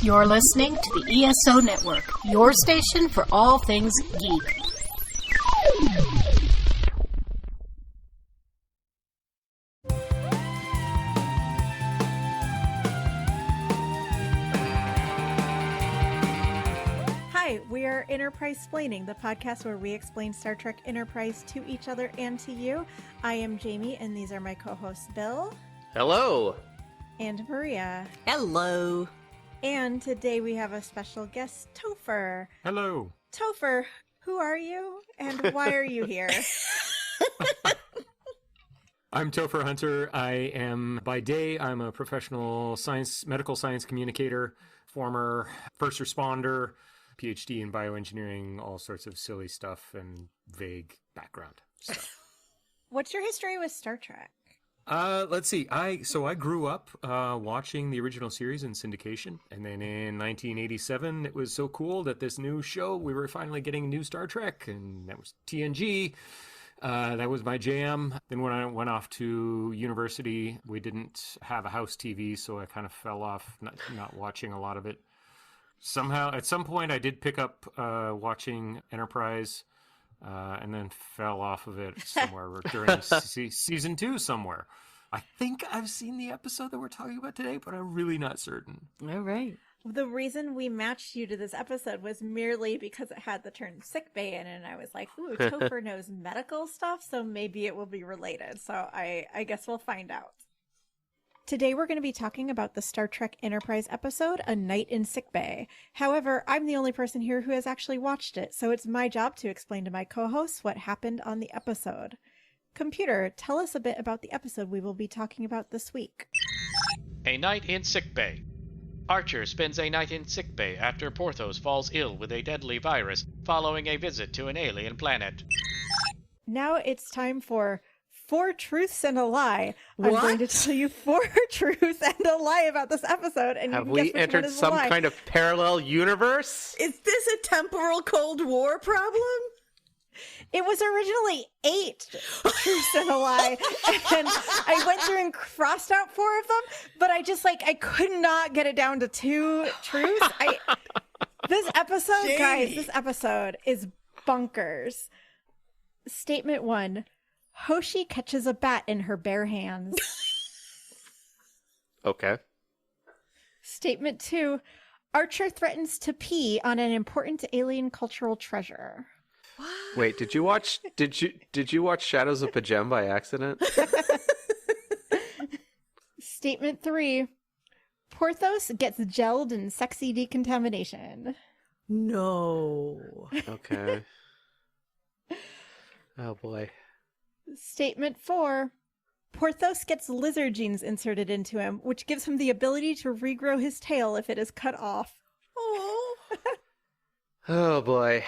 You're listening to the ESO Network, your station for all things geek. Hi, we are Enterprise-Splaining, the podcast where we explain Star Trek Enterprise to each other and to you. I am Jamie, and these are my co-hosts Bill. Hello. And Maria. Hello. And today we have a special guest, Topher. Hello. Topher, who are you, and why are you here? I'm Topher Hunter. By day, I'm a professional medical science communicator, former first responder, PhD in bioengineering, all sorts of silly stuff and vague background stuff. What's your history with Star Trek? Let's see. I grew up watching the original series in syndication, and then in 1987, it was so cool that this new show, we were finally getting new Star Trek, and that was TNG. That was my jam. Then when I went off to university, we didn't have a house TV, so I kind of fell off not watching a lot of it. Somehow, at some point, I did pick up watching Enterprise, and then fell off of it somewhere during season 2 somewhere. I think I've seen the episode that we're talking about today, but I'm really not certain. All right. The reason we matched you to this episode was merely because it had the term Sickbay in it, and I was like, ooh, Topher knows medical stuff, so maybe it will be related. So I guess we'll find out. Today we're going to be talking about the Star Trek Enterprise episode, A Night in Sickbay. However, I'm the only person here who has actually watched it, so it's my job to explain to my co-hosts what happened on the episode. Computer, tell us a bit about the episode we will be talking about this week. A Night in Sickbay. Archer spends a night in sickbay after Porthos falls ill with a deadly virus following a visit to an alien planet. Now it's time for 4 truths and a lie. What? I'm going to tell you 4 truths and a lie about this episode, and Have you can we guess which one entered is the some lie. kind of parallel universe? Is this a temporal Cold War problem? It was originally 8 truths and a lie, and I went through and crossed out 4 of them, but I could not get it down to 2 truths. This episode is bonkers. Statement 1. Hoshi catches a bat in her bare hands. Okay. Statement 2. Archer threatens to pee on an important alien cultural treasure. Wait, did you watch Shadows of Pajem by accident? Statement 3. Porthos gets gelled in sexy decontamination. No. Okay. Oh boy. Statement 4. Porthos gets lizard genes inserted into him, which gives him the ability to regrow his tail if it is cut off. Oh. Oh boy.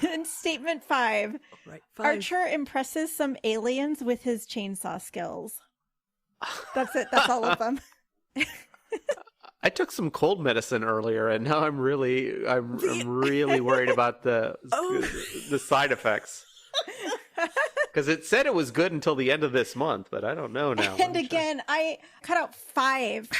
And statement 5. Right, 5. Archer impresses some aliens with his chainsaw skills. That's it. That's all of them. I took some cold medicine earlier, and now I'm really worried about the side effects. Because it said it was good until the end of this month, but I don't know now. And again, I cut out 5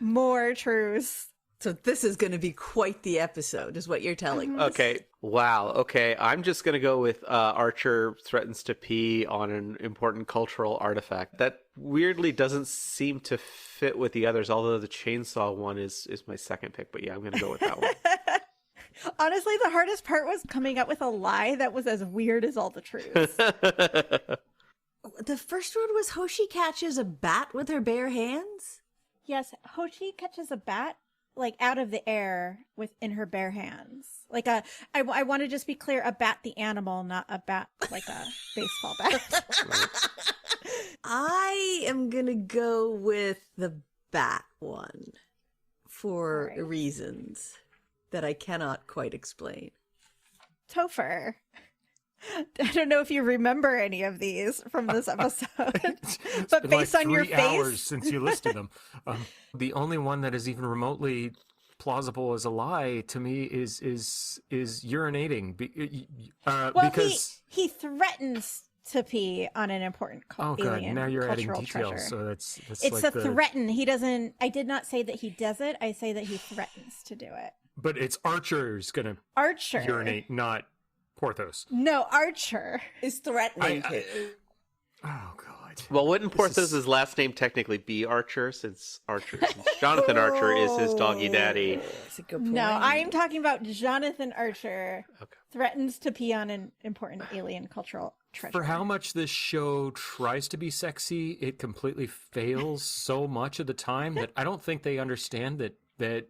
more truths. So this is going to be quite the episode, is what you're telling us. Okay. Wow. Okay. I'm just going to go with Archer threatens to pee on an important cultural artifact. That weirdly doesn't seem to fit with the others, although the chainsaw one is my second pick. But yeah, I'm going to go with that one. Honestly, the hardest part was coming up with a lie that was as weird as all the truths. The first one was Hoshi catches a bat with her bare hands? Yes, Hoshi catches a bat out of the air in her bare hands. I want to just be clear, a bat the animal, not a bat like a baseball bat. Right. I am going to go with the bat one for reasons that I cannot quite explain. Topher, I don't know if you remember any of these from this episode, but based on your face, 3 hours since you listed them. The only one that is even remotely plausible as a lie to me is urinating. Well, because he threatens to pee on an important alien now you're adding cultural details. treasure. So that's It's like a threaten. He doesn't. I did not say that he does it. I say that he threatens to do it. But it's Archer's gonna Archer. urinate, not Porthos. No, Archer. Is threatening to. Oh God. Well, wouldn't Porthos's last name technically be Archer, since Jonathan Archer is his doggy daddy? That's a good point. No, I'm talking about Jonathan Archer. Okay. Threatens to pee on an important alien cultural treasure. For how much this show tries to be sexy, it completely fails so much of the time that I don't think they understand that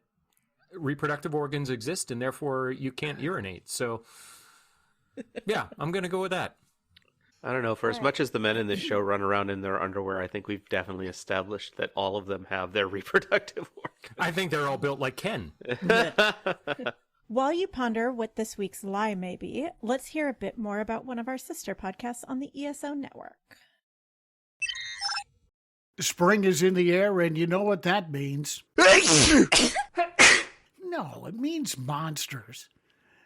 reproductive organs exist and therefore you can't urinate. So, yeah, I'm going to go with that. I don't know. For as much as the men in this show run around in their underwear, I think we've definitely established that all of them have their reproductive organs. I think they're all built like Ken. While you ponder what this week's lie may be, let's hear a bit more about one of our sister podcasts on the ESO network. Spring is in the air, and you know what that means. No, it means monsters.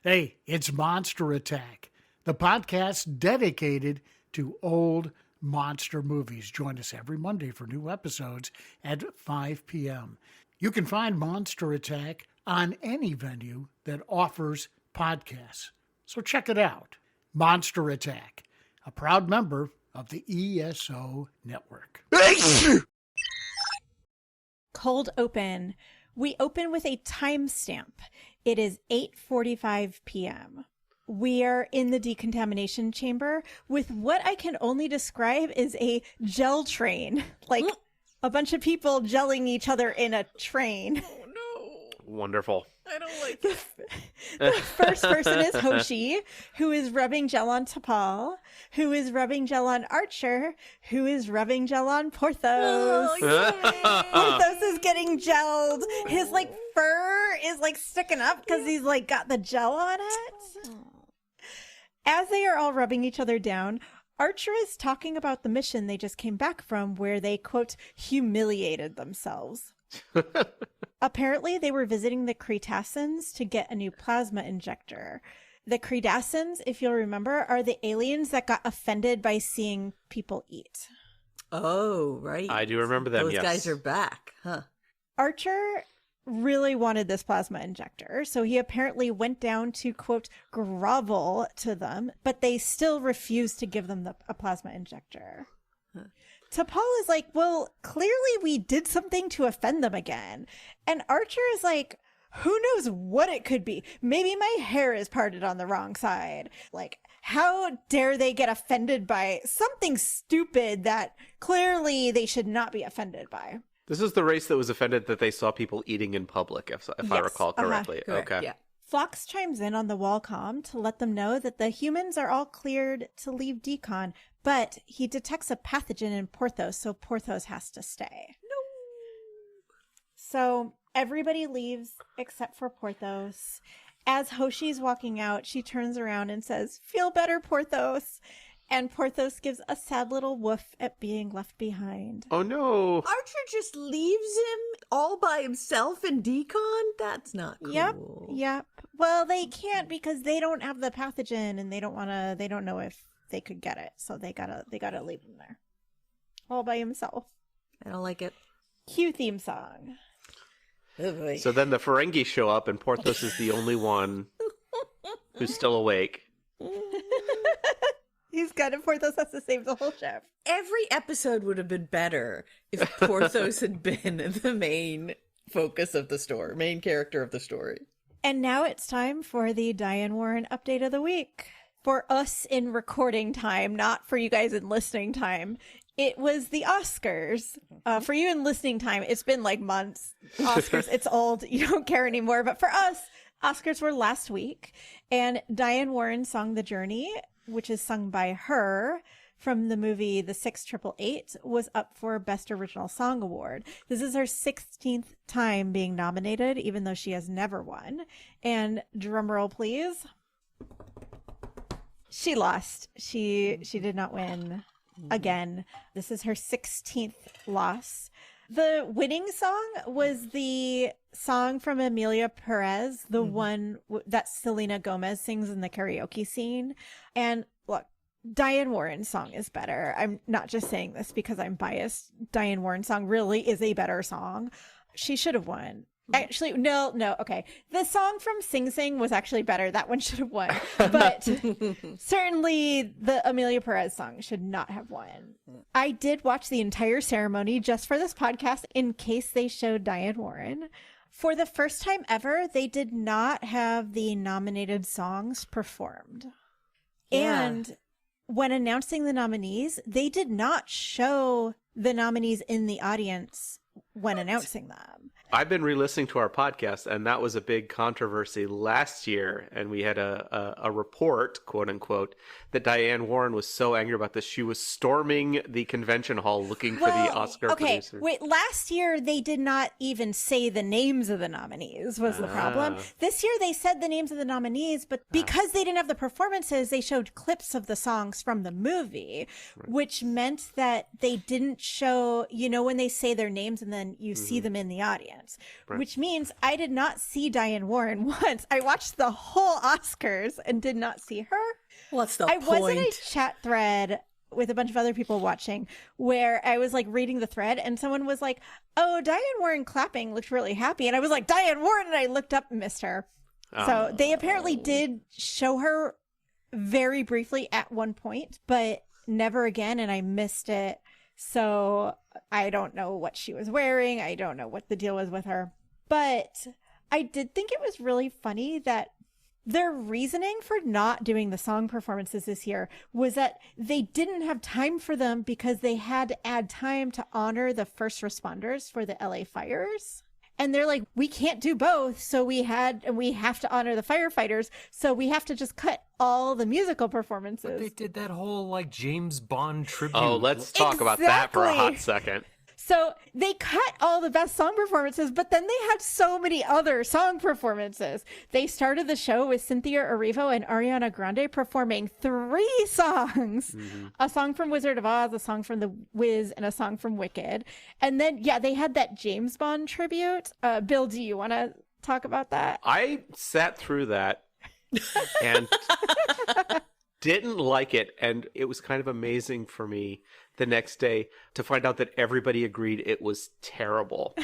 Hey, it's Monster Attack, the podcast dedicated to old monster movies. Join us every Monday for new episodes at 5 p.m. You can find Monster Attack on any venue that offers podcasts. So check it out. Monster Attack, a proud member of the ESO network. Cold open. We open with a timestamp. It is 8:45 p.m. We are in the decontamination chamber with what I can only describe as a gel train. Like a bunch of people gelling each other in a train. Oh, no. Wonderful. I don't like it. The first person is Hoshi, who is rubbing gel on T'Pol, who is rubbing gel on Archer, who is rubbing gel on Porthos. Porthos is getting gelled. His fur is sticking up because he's got the gel on it. As they are all rubbing each other down, Archer is talking about the mission they just came back from where they, quote, humiliated themselves. Apparently, they were visiting the Cretaceans to get a new plasma injector. The Cretaceans, if you'll remember, are the aliens that got offended by seeing people eat. Oh, right. I do remember them, Those yes. guys are back, huh? Archer really wanted this plasma injector, so he apparently went down to, quote, grovel to them, but they still refused to give them a plasma injector. Huh. T'Pol is like, well, clearly we did something to offend them again. And Archer is like, who knows what it could be? Maybe my hair is parted on the wrong side. How dare they get offended by something stupid that clearly they should not be offended by? This is the race that was offended that they saw people eating in public, if I recall correctly. Correct, okay. yeah. Phlox chimes in on the wall comm to let them know that the humans are all cleared to leave decon, but he detects a pathogen in Porthos, so Porthos has to stay. No. So everybody leaves except for Porthos. As Hoshi's walking out, she turns around and says, "Feel better, Porthos." And Porthos gives a sad little woof at being left behind. Oh, no. Archer just leaves him all by himself in decon? That's not cool. Yep. Well, they can't because they don't have the pathogen and they don't know if they could get it. So they gotta leave him there. All by himself. I don't like it. Cue theme song. Oh, boy. So then the Ferengi show up, and Porthos is the only one who's still awake. He's got it. Porthos has to save the whole ship. Every episode would have been better if Porthos had been the main focus of the story, main character of the story. And now it's time for the Diane Warren update of the week. For us in recording time, not for you guys in listening time. It was the Oscars. For you in listening time, it's been months. Oscars, it's old. You don't care anymore. But for us, Oscars were last week. And Diane Warren sung The Journey, which is sung by her from the movie The 688, was up for Best Original Song Award. This is her 16th time being nominated, even though she has never won. And drumroll, please. She lost. She did not win again. This is her 16th loss. The winning song was the song from Amelia Perez, the one that Selena Gomez sings in the karaoke scene. And look, Diane Warren's song is better. I'm not just saying this because I'm biased. Diane Warren's song really is a better song. She should have won. Actually, no, okay. The song from Sing Sing was actually better. That one should have won. But certainly the Amelia Perez song should not have won. I did watch the entire ceremony just for this podcast in case they showed Diane Warren. For the first time ever, they did not have the nominated songs performed. Yeah. And when announcing the nominees, they did not show the nominees in the audience when announcing them. I've been re-listening to our podcast, and that was a big controversy last year. And we had a report, quote unquote, that Diane Warren was so angry about this, she was storming the convention hall looking for the Oscar producer. Wait, last year they did not even say the names of the nominees was the problem. This year they said the names of the nominees, but because they didn't have the performances, they showed clips of the songs from the movie, which meant that they didn't show, when they say their names and then you see them in the audience, which means I did not see Diane Warren once. I watched the whole Oscars and did not see her. What's the I point? was in a chat thread with a bunch of other people watching where I was like reading the thread and someone was like, oh, Diane Warren clapping looked really happy. And I was like, Diane Warren. And I looked up and missed her. So they apparently did show her very briefly at one point, but never again. And I missed it. So I don't know what she was wearing. I don't know what the deal was with her. But I did think it was really funny that their reasoning for not doing the song performances this year was that they didn't have time for them because they had to add time to honor the first responders for the LA fires. And they're like, we can't do both. So we have to honor the firefighters. So we have to just cut all the musical performances. But they did that whole like James Bond tribute. Oh, let's talk about that for a hot second. So they cut all the best song performances, but then they had so many other song performances. They started the show with Cynthia Erivo and Ariana Grande performing 3 songs. A song from Wizard of Oz, a song from The Wiz, and a song from Wicked. And then, they had that James Bond tribute. Bill, do you want to talk about that? I sat through that and didn't like it. And it was kind of amazing for me the next day to find out that everybody agreed it was terrible.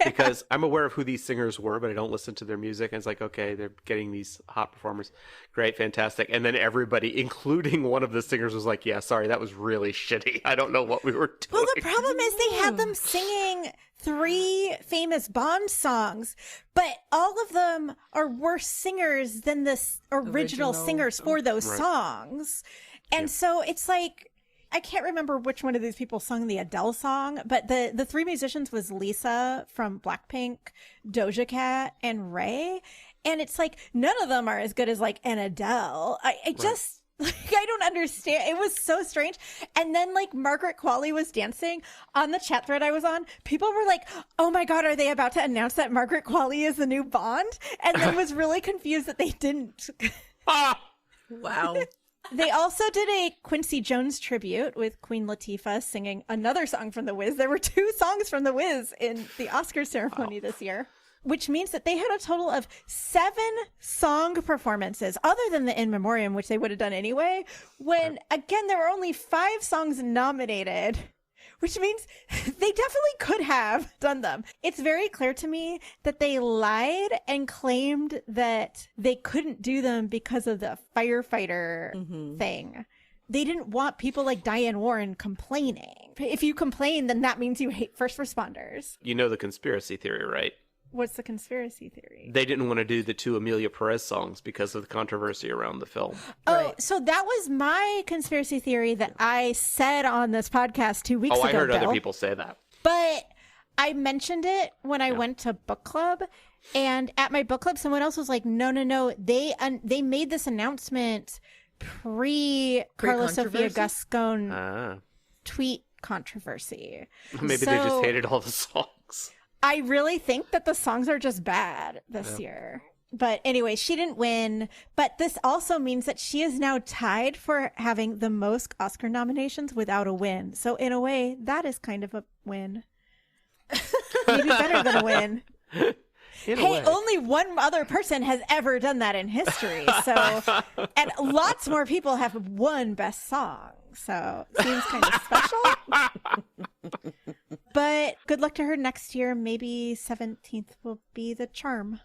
Because I'm aware of who these singers were, but I don't listen to their music. And it's like, okay, they're getting these hot performers. Great, fantastic. And then everybody, including one of the singers, was like, yeah, sorry, that was really shitty. I don't know what we were doing. Well, the problem is they had them singing 3 famous Bond songs, but all of them are worse singers than the original singers for those songs. And so it's like, I can't remember which one of these people sung the Adele song, but the 3 musicians was Lisa from Blackpink, Doja Cat, and Ray. And it's like, none of them are as good as like an Adele. I just, like, I don't understand. It was so strange. And then like Margaret Qualley was dancing on the chat thread I was on. People were like, oh my God, are they about to announce that Margaret Qualley is the new Bond? And then was really confused that they didn't. Wow. They also did a Quincy Jones tribute with Queen Latifah singing another song from The Wiz. There were 2 songs from The Wiz in the Oscar ceremony this year, which means that they had a total of 7 song performances, other than the In Memoriam, which they would have done anyway, when, again, there were only 5 songs nominated, which means they definitely could have done them. It's very clear to me that they lied and claimed that they couldn't do them because of the firefighter thing. They didn't want people like Diane Warren complaining. If you complain, then that means you hate first responders. You know the conspiracy theory, right? What's the conspiracy theory? They didn't want to do the 2 Amelia Perez songs because of the controversy around the film. Oh, so that was my conspiracy theory that I said on this podcast 2 weeks ago. I heard Bill. other people say that. But I mentioned it when I went to book club, and at my book club, someone else was like, no. They made this announcement pre-Carla Sofia Gascon tweet controversy. Maybe they just hated all the songs. I really think that the songs are just bad this year. But anyway, she didn't win. But this also means that she is now tied for having the most Oscar nominations without a win. So in a way, that is kind of a win. Maybe better than a win. In a Hey, way. only one other person has ever done that in history. So, and lots more people have won best song. So, seems kind of special. But good luck to her next year. Maybe 17th will be the charm.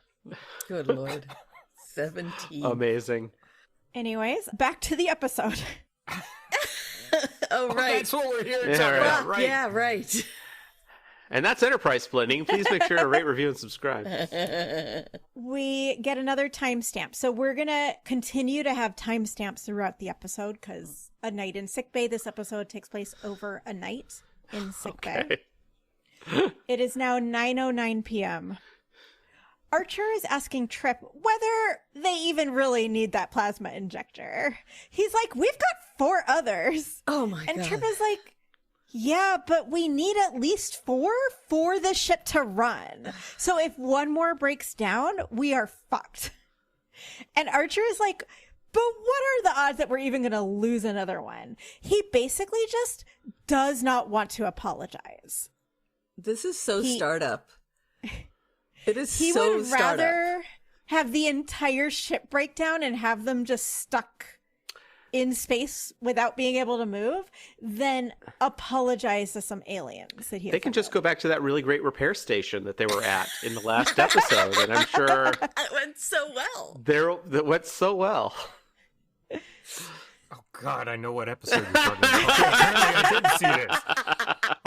Good Lord. 17. Amazing. Anyways, back to the episode. Oh, right. That's what we're here to Yeah, talk right. about, right? Yeah, right. And that's Enterprise Splitting. Please make sure to rate, review, and subscribe. We get another timestamp. So we're going to continue to have timestamps throughout the episode because a night in sickbay. This episode takes place over a night in sickbay. Okay. It is now 9:09 p.m. Archer is asking Trip whether they even really need that plasma injector. He's like, we've got 4 others. Oh, my And God. Trip is like, yeah, but we need at least 4 for the ship to run. So if one more breaks down, we are fucked. And Archer is like, but what are the odds that we're even going to lose another one? He basically just does not want to apologize. This is so startup. It is He so would startup. rather have the entire ship break down and have them just stuck in space without being able to move than apologize to some aliens that he They can just go back to that really great repair station that they were at in the last episode, and I'm sure It went so well. that went so well. Oh, God, I know what episode you're talking about. Apparently I did see this.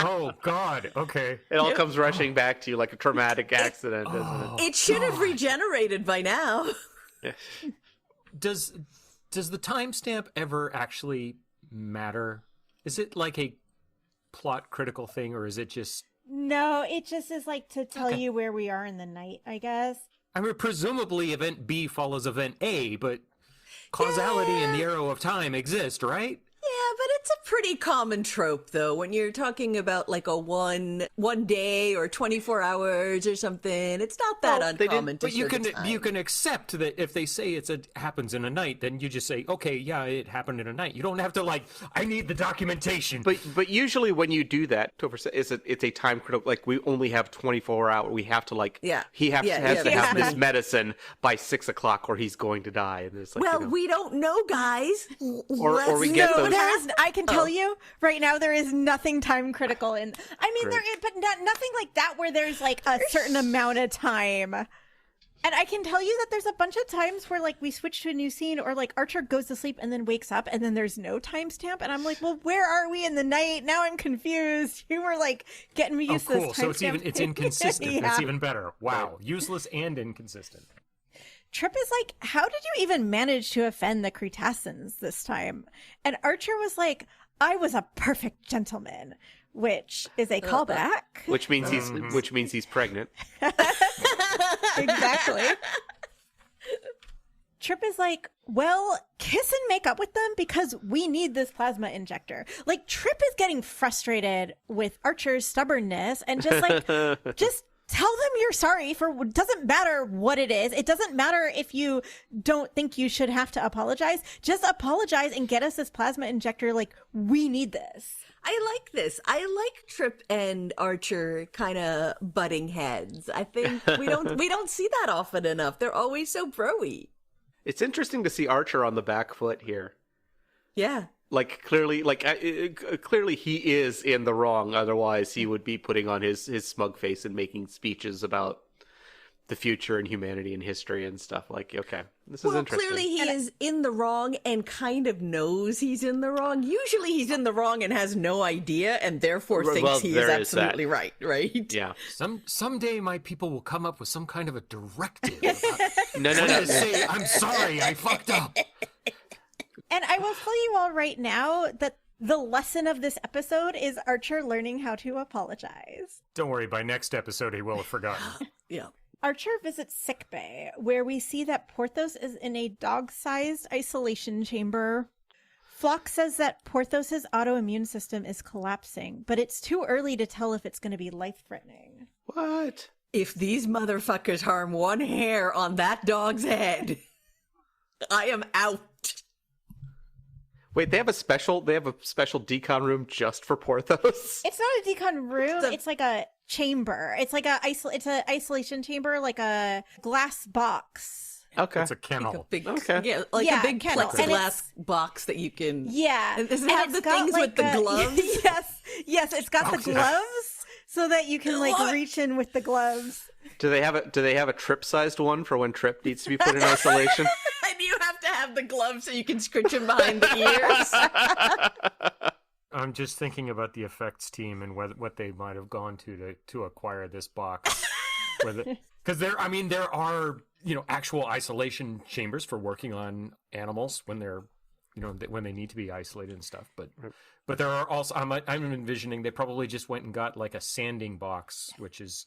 Oh, God, okay. It all comes rushing back to you like a traumatic accident, doesn't It should have regenerated by now. it? Does the timestamp ever actually matter? Is it like a plot critical thing, or is it just... No, it just is like to tell you where we are in the night, I guess. I mean, presumably event B follows event A, but causality and the arrow of time exist, right? Yeah, but it's a pretty common trope, though, when you're talking about like a one day or 24 hours or something. It's not that Well, they uncommon to But you show can the time. you can accept that if they say happens in a night, then you just say, okay, yeah, it happened in a night. You don't have to like, I need the documentation. But usually when you do that, Topher said, it's a time critical. Like we only have 24 hours. We have to like he has to have this medicine by 6 o'clock or he's going to die. And it's like, well, we don't know, guys. Or we get those. I can tell you right now, there is nothing time critical in. I mean, Great. there is, but nothing like that where there's like a certain amount of time. And I can tell you that there's a bunch of times where like we switch to a new scene, or like Archer goes to sleep and then wakes up, and then there's no timestamp, and I'm like, well, where are we in the night? Now I'm confused. You were like getting me used to this So timestamp. it's inconsistent. Yeah. That's even better. Wow, useless and inconsistent. Trip is like, how did you even manage to offend the Cretaceans this time? And Archer was like, I was a perfect gentleman, which is a callback. Which means he's pregnant. Exactly. Trip is like, well, kiss and make up with them because we need this plasma injector. Like, Trip is getting frustrated with Archer's stubbornness and just like, just tell them you're sorry for, it doesn't matter what it is. It doesn't matter if you don't think you should have to apologize. Just apologize and get us this plasma injector. Like, we need this. I like this. I like Trip and Archer kind of butting heads. I think we don't see that often enough. They're always so bro-y. It's interesting to see Archer on the back foot here. Yeah. Like clearly he is in the wrong. Otherwise, he would be putting on his smug face and making speeches about the future and humanity and history and stuff. Like, okay, this is interesting. Clearly he is in the wrong and kind of knows he's in the wrong. Usually he's in the wrong and has no idea and therefore thinks he is absolutely right, right? Yeah. Someday my people will come up with some kind of a directive. No. Say, I'm sorry, I fucked up. And I will tell you all right now that the lesson of this episode is Archer learning how to apologize. Don't worry, by next episode he will have forgotten. Yeah. Archer visits Sickbay, where we see that Porthos is in a dog-sized isolation chamber. Flock says that Porthos's autoimmune system is collapsing, but it's too early to tell if it's going to be life-threatening. What? If these motherfuckers harm one hair on that dog's head, I am out. Wait, they have a special decon room just for Porthos? It's not a decon room. It's like a chamber. It's like it's an isolation chamber, like a glass box. Okay. It's a kennel. Like a big, Okay. yeah, like Yeah, a big kennel. And plexiglass box that you can. Yeah. Does it And have it's the got, things with like, the gloves? Yes, it's got the gloves so that you can like reach in with the gloves. Do they have a Trip-sized one for when Trip needs to be put in isolation? And you have to have the gloves so you can scritch him behind the ears. I'm just thinking about the effects team and what they might have gone to acquire this box. Because there are actual isolation chambers for working on animals when they're when they need to be isolated and stuff. But there are also I'm envisioning they probably just went and got like a sanding box, which is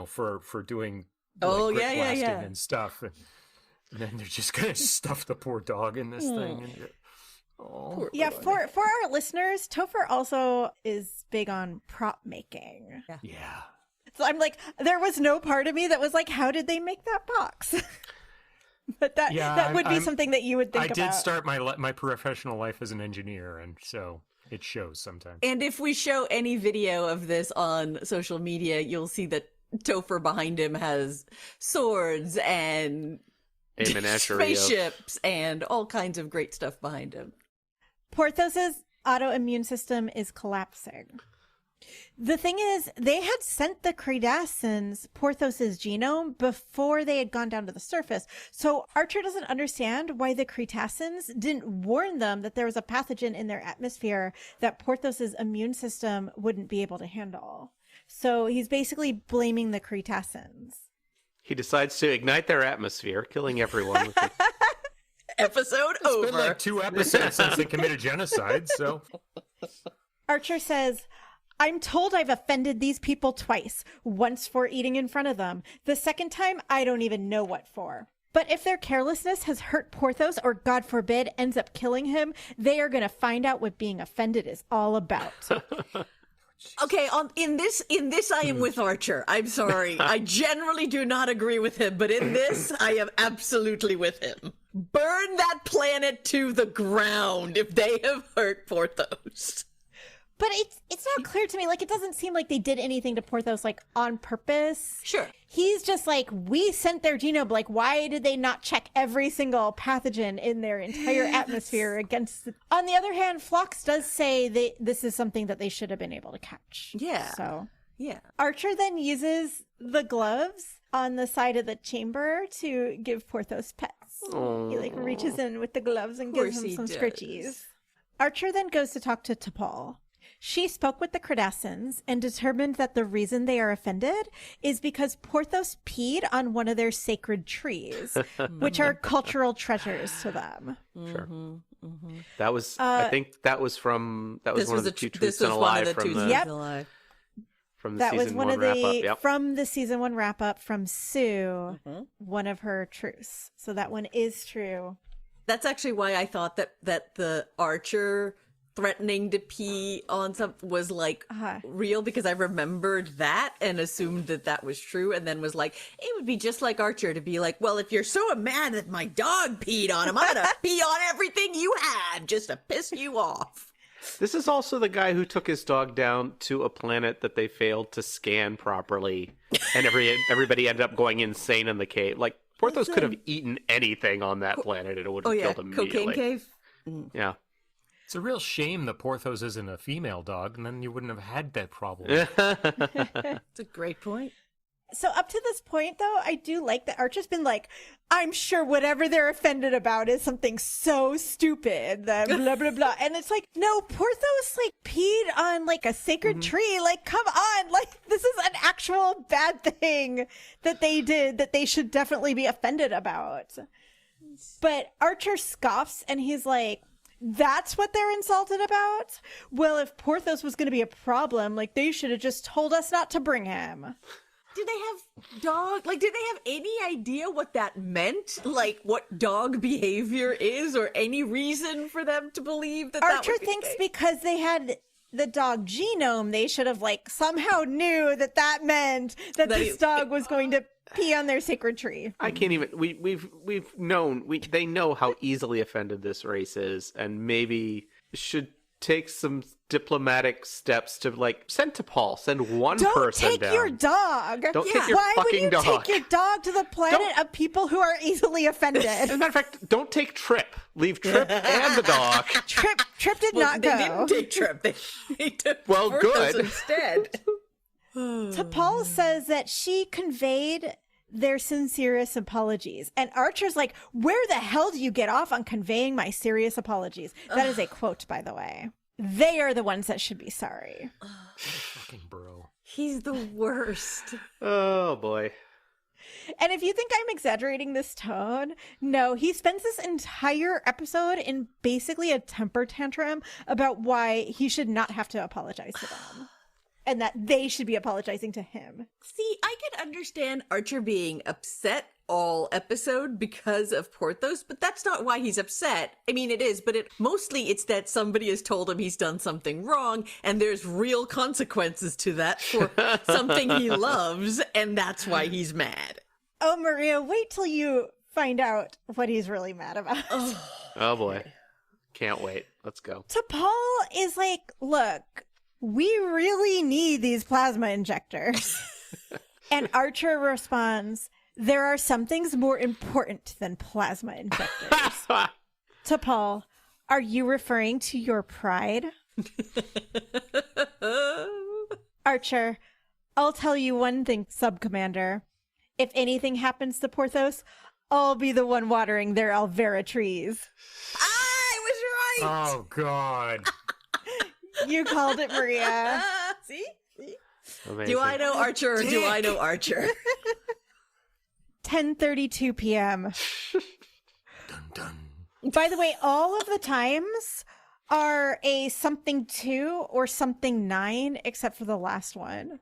for doing grit blasting and stuff. And then they're just gonna stuff the poor dog in this thing. And, Yeah, for our listeners, Topher also is big on prop making. Yeah. So I'm like, there was no part of me that was like, how did they make that box? But that would be something that you would think about. I did start my professional life as an engineer, and so it shows sometimes. And if we show any video of this on social media, you'll see that Topher behind him has swords and A menagerie spaceships and all kinds of great stuff behind him. Porthos's autoimmune system is collapsing. The thing is, they had sent the Credascens Porthos's genome before they had gone down to the surface. So Archer doesn't understand why the Cretacins didn't warn them that there was a pathogen in their atmosphere that Porthos's immune system wouldn't be able to handle. So he's basically blaming the Cretacins. He decides to ignite their atmosphere, killing everyone with it. Episode It's over. been like 2 episodes since they committed genocide, so... Archer says, I'm told I've offended these people twice, once for eating in front of them. The second time, I don't even know what for. But if their carelessness has hurt Porthos or, God forbid, ends up killing him, they are going to find out what being offended is all about. Okay, in this I am with Archer. I'm sorry. I generally do not agree with him, but in this I am absolutely with him. Burn that planet to the ground if they have hurt Porthos. But it's not clear to me. Like, it doesn't seem like they did anything to Porthos, like, on purpose. Sure. He's just like, we sent their genome. Like, why did they not check every single pathogen in their entire atmosphere against... On the other hand, Phlox does say this is something that they should have been able to catch. Yeah. So, yeah. Archer then uses the gloves on the side of the chamber to give Porthos pets. He, like, reaches in with the gloves and gives him some scritchies. Archer then goes to talk to T'Pol. She spoke with the Credascens and determined that the reason they are offended is because Porthos peed on one of their sacred trees, which are cultural treasures to them. Sure. That was, I think that was one of the two truths and a lie from the, Yep. from the That season was one one of wrap the, up. Yep. from the season 1 wrap up from Sue, one of her truths. So that one is true. That's actually why I thought that the Archer threatening to pee on something was like real, because I remembered that and assumed that was true, and then was like, it would be just like Archer to be like, well, if you're so mad that my dog peed on him, I'm gonna pee on everything you have just to piss you off. This is also the guy who took his dog down to a planet that they failed to scan properly, and everybody ended up going insane in the cave. Like, Porthos could have eaten anything on that planet and it would have killed him immediately. Cocaine cave? Yeah. It's a real shame that Porthos isn't a female dog, and then you wouldn't have had that problem. It's a great point. So up to this point, though, I do like that Archer's been like, I'm sure whatever they're offended about is something so stupid that blah, blah, blah. And it's like, no, Porthos, like, peed on, like, a sacred tree. Like, come on. Like, this is an actual bad thing that they did that they should definitely be offended about. But Archer scoffs and he's like, that's what they're insulted about? Well, if Porthos was going to be a problem, like, they should have just told us not to bring him. Did they have dog? Like, did they have any idea what that meant? Like, what dog behavior is, or any reason for them to believe that Archer that would be thinks the case? because they had the dog genome, they should have, like, somehow knew that meant that this dog was going to pee on their sacred tree. I can't even. We've known. They know how easily offended this race is, and maybe should take some diplomatic steps to, like, send one Don't person take down. your dog. Don't take your Why would fucking you dog. take your dog to the planet of people who are easily offended? As a matter of fact, don't take Trip. Leave Trip and the dog. Trip did not They go. didn't take Trip. They took Well, Porthos good. instead. T'Pol says that she conveyed their sincerest apologies. And Archer's like, where the hell do you get off on conveying my serious apologies? That is a quote, by the way. They are the ones that should be sorry. Fucking bro. He's the worst. Oh, boy. And if you think I'm exaggerating this tone, no, he spends this entire episode in basically a temper tantrum about why he should not have to apologize to them. And that they should be apologizing to him. See, I can understand Archer being upset all episode because of Porthos, but that's not why he's upset. I mean, it is, but mostly it's that somebody has told him he's done something wrong, and there's real consequences to that for something he loves, and that's why he's mad. Oh, Maria, wait till you find out what he's really mad about. Oh, boy. Can't wait. Let's go. T'Pol is like, look, we really need these plasma injectors. And Archer responds, there are some things more important than plasma injectors. T'Pol, are you referring to your pride? Archer, I'll tell you one thing, Sub-Commander. If anything happens to Porthos, I'll be the one watering their Alvera trees. I was right! Oh, God. You called it, Maria. See? Amazing. Do I know Archer or do I know Archer? 10:32 p.m. Dun, dun. By the way, all of the times are a something 2 or something 9, except for the last one.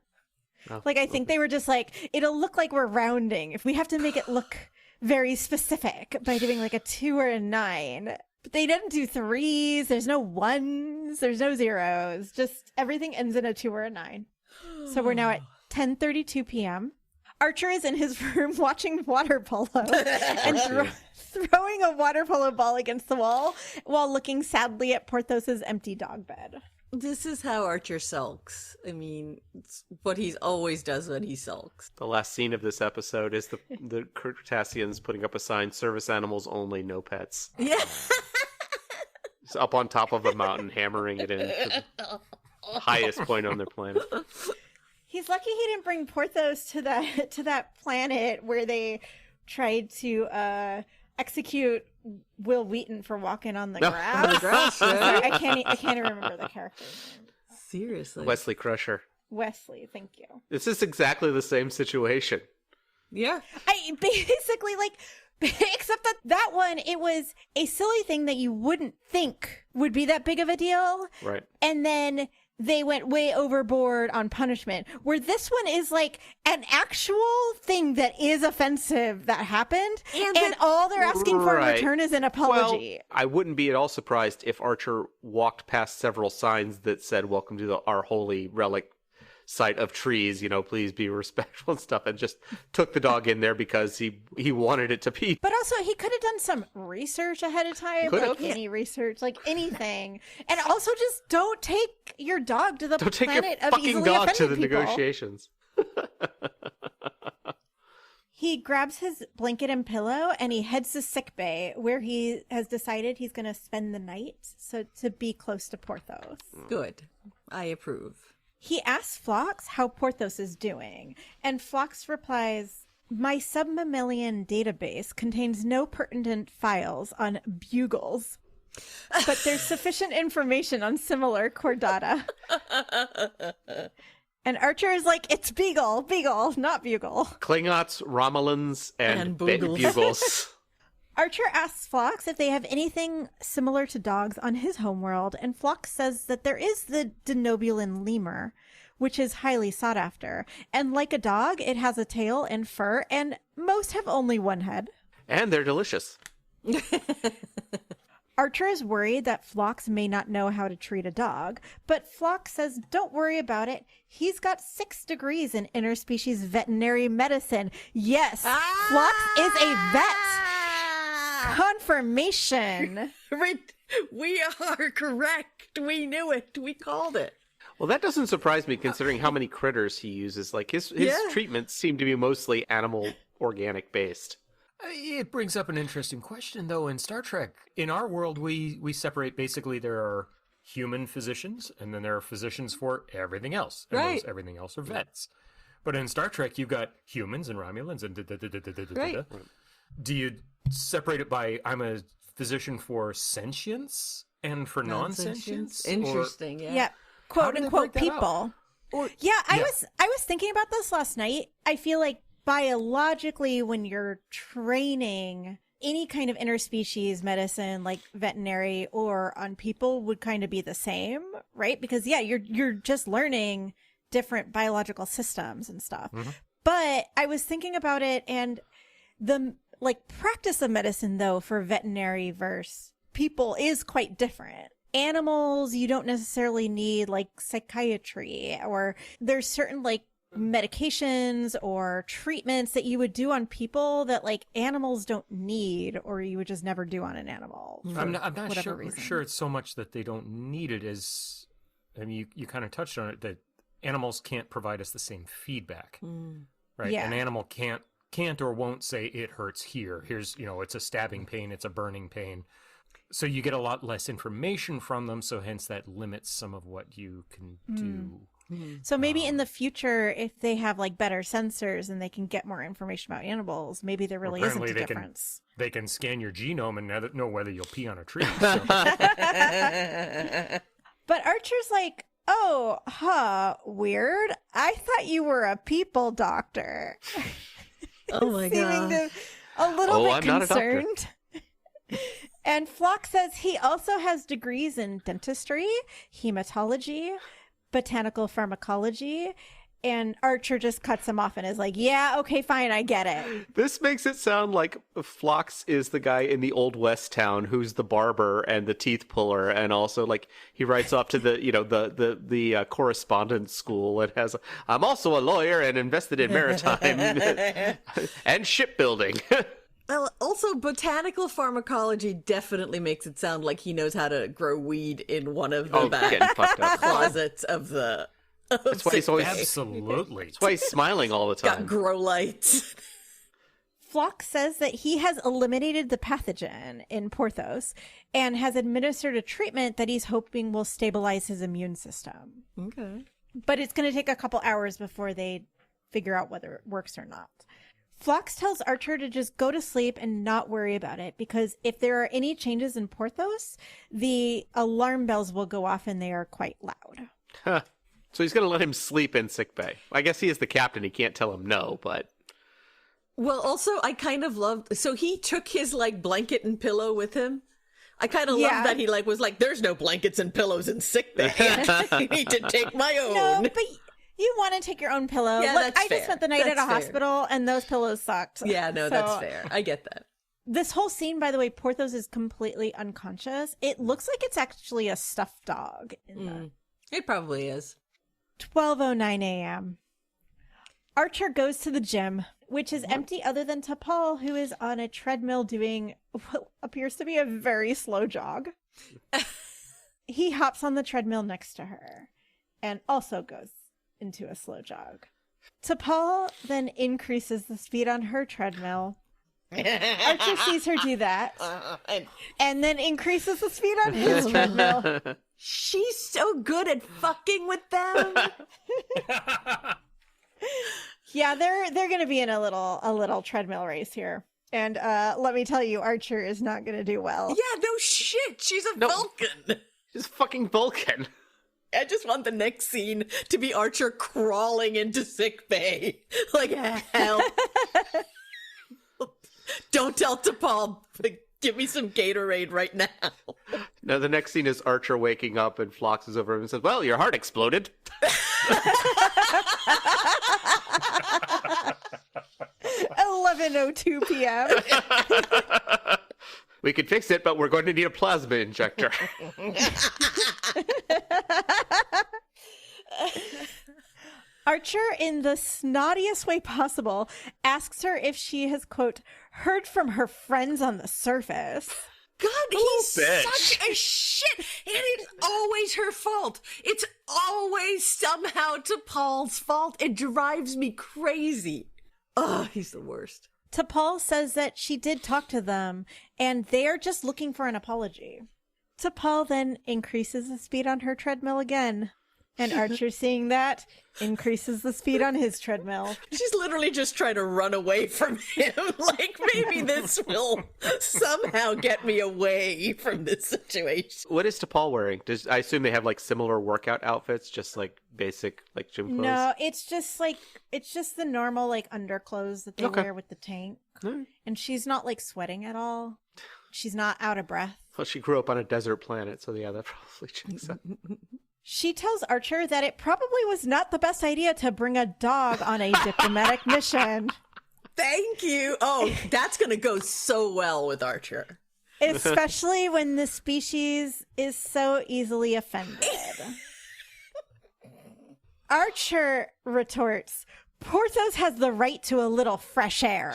Oh, Like, I think they were just like, it'll look like we're rounding if we have to make it look very specific by doing like a 2 or a 9. But they didn't do 3s. There's no 1s. There's no 0s. Just everything ends in a 2 or a 9. So we're now at 10:32 p.m. Archer is in his room watching water polo and throwing a water polo ball against the wall while looking sadly at Porthos's empty dog bed. This is how Archer sulks. I mean, it's what he always does when he sulks. The last scene of this episode is the Cretaceans putting up a sign, service animals only, no pets. Yeah. It's up on top of a mountain, hammering it in to the highest point on their planet. He's lucky he didn't bring Porthos to that planet where they tried to execute Will Wheaton for walking on the grass. Sorry, I can't even remember the character's name. Seriously. Wesley Crusher. Wesley, thank you. This is exactly the same situation. Yeah. I basically except that one, it was a silly thing that you wouldn't think would be that big of a deal. Right. And then they went way overboard on punishment, where this one is like an actual thing that is offensive that happened, and all they're asking for in return is an apology. Well, I wouldn't be at all surprised if Archer walked past several signs that said, welcome to our holy relic site of trees, please be respectful and stuff, and just took the dog in there because he wanted it to be. But also, he could have done some research ahead of time, any research, like anything. And also, just don't take your dog to the Don't take planet your of fucking easily dog to offended the people. negotiations. He grabs his blanket and pillow and he heads to Sickbay, where he has decided he's going to spend the night, so to be close to Porthos. Good. I approve. He asks Phlox how Porthos is doing, and Phlox replies, my submammalian database contains no pertinent files on bugles, but there's sufficient information on similar chordata. And Archer is like, it's beagle, not bugle. Klingons, Romulans, and Bugles. bugles. Archer asks Phlox if they have anything similar to dogs on his homeworld, and Phlox says that there is the Denobulan lemur, which is highly sought after. And like a dog, it has a tail and fur, and most have only one head. And they're delicious. Archer is worried that Phlox may not know how to treat a dog, but Phlox says don't worry about it. He's got 6 degrees in interspecies veterinary medicine. Yes, Phlox is a vet. Confirmation. We are correct. We knew it. We called it. Well, that doesn't surprise me considering how many critters he uses. Like his treatments seem to be mostly animal organic based. It brings up an interesting question, though. In Star Trek, in our world, we separate basically there are human physicians, and then there are physicians for everything else. And Right. those everything else are vets. But in Star Trek, you've got humans and Romulans and Right. Do you separate it by I'm a physician for sentience and for non-sentience? Interesting, yeah. Yeah. How Quote do they unquote break that people. Or, I was thinking about this last night. I feel like biologically when you're training any kind of interspecies medicine like veterinary or on people would kind of be the same, right? Because you're just learning different biological systems and stuff. Mm-hmm. But I was thinking about it, and the practice of medicine though for veterinary versus people is quite different. Animals, you don't necessarily need psychiatry, or there's certain medications or treatments that you would do on people that animals don't need, or you would just never do on an animal. I'm not whatever reason. sure it's so much that they don't need it as, I mean, you kind of touched on it, that animals can't provide us the same feedback, right? Yeah. An animal can't or won't say it hurts here. Here's, it's a stabbing pain, it's a burning pain. So you get a lot less information from them, so hence that limits some of what you can do. So maybe in the future, if they have better sensors and they can get more information about animals, maybe there really isn't a Apparently difference. They can scan your genome and know whether you'll pee on a tree. So. But Archer's like, oh, weird. I thought you were a people doctor. Oh my god. A little bit I'm not a doctor. concerned. And Flock says he also has degrees in dentistry, hematology, botanical pharmacology, and Archer just cuts him off and is like, yeah, okay, fine, I get it. This makes it sound like Phlox is the guy in the old West town who's the barber and the teeth puller, and also he writes off to the correspondence school and has I'm also a lawyer and invested in maritime and shipbuilding. Well, also, botanical pharmacology definitely makes it sound like he knows how to grow weed in one of the Getting fucked up. closets of the. That's why he's always Absolutely. That's why he's smiling all the Got time. grow lights. Flock says that he has eliminated the pathogen in Porthos and has administered a treatment that he's hoping will stabilize his immune system. Okay. But it's going to take a couple hours before they figure out whether it works or not. Phlox tells Archer to just go to sleep and not worry about it, because if there are any changes in Porthos, the alarm bells will go off and they are quite loud. Huh. So he's going to let him sleep in sickbay. I guess he is the captain. He can't tell him no, but... Well, also, I kind of loved... So he took his, blanket and pillow with him. I kind of love that he, was like, there's no blankets and pillows in sickbay. I need to take my own. No, but you want to take your own pillow. Yeah, Look, that's I just fair. spent the night at That's a fair. hospital, and those pillows sucked. Yeah, no, So, that's fair. I get that. This whole scene, by the way, Porthos is completely unconscious. It looks like it's actually a stuffed dog. It probably is. 12:09 a.m. Archer goes to the gym, which is empty other than T'Pol, who is on a treadmill doing what appears to be a very slow jog. He hops on the treadmill next to her and also goes into a slow jog. T'Pol then increases the speed on her treadmill. Archer sees her do that and then increases the speed on his treadmill. She's so good at fucking with them. Yeah, they're going to be in a little treadmill race here. And let me tell you, Archer is not going to do well. Yeah, no shit. She's a Vulcan. He's fucking Vulcan. I just want the next scene to be Archer crawling into sickbay. Like, help. Don't tell T'Pol. Give me some Gatorade right now. No, the next scene is Archer waking up and Phlox is over him and says, well, your heart exploded. 11:02 p.m. We could fix it, but we're going to need a plasma injector. Archer, in the snottiest way possible, asks her if she has, quote, heard from her friends on the surface. God, he's bitch. such a shit, and it's always her fault. It's always somehow T'Pol's fault. It drives me crazy. Oh, he's the worst. T'Pol says that she did talk to them, and they are just looking for an apology. T'Pol then increases the speed on her treadmill again. And Archer, seeing that, increases the speed on his treadmill. She's literally just trying to run away from him. Like, maybe this will somehow get me away from this situation. What is T'Pol wearing? I assume they have like similar workout outfits, just like basic like gym clothes? No, it's just the normal like underclothes that they wear with the tank. And she's not like sweating at all. She's not out of breath. Well, she grew up on a desert planet, so yeah, that probably checks out. She tells Archer that it probably was not the best idea to bring a dog on a diplomatic mission. Thank you. Oh, that's going to go so well with Archer. Especially when the species is so easily offended. Archer retorts, Porthos has the right to a little fresh air.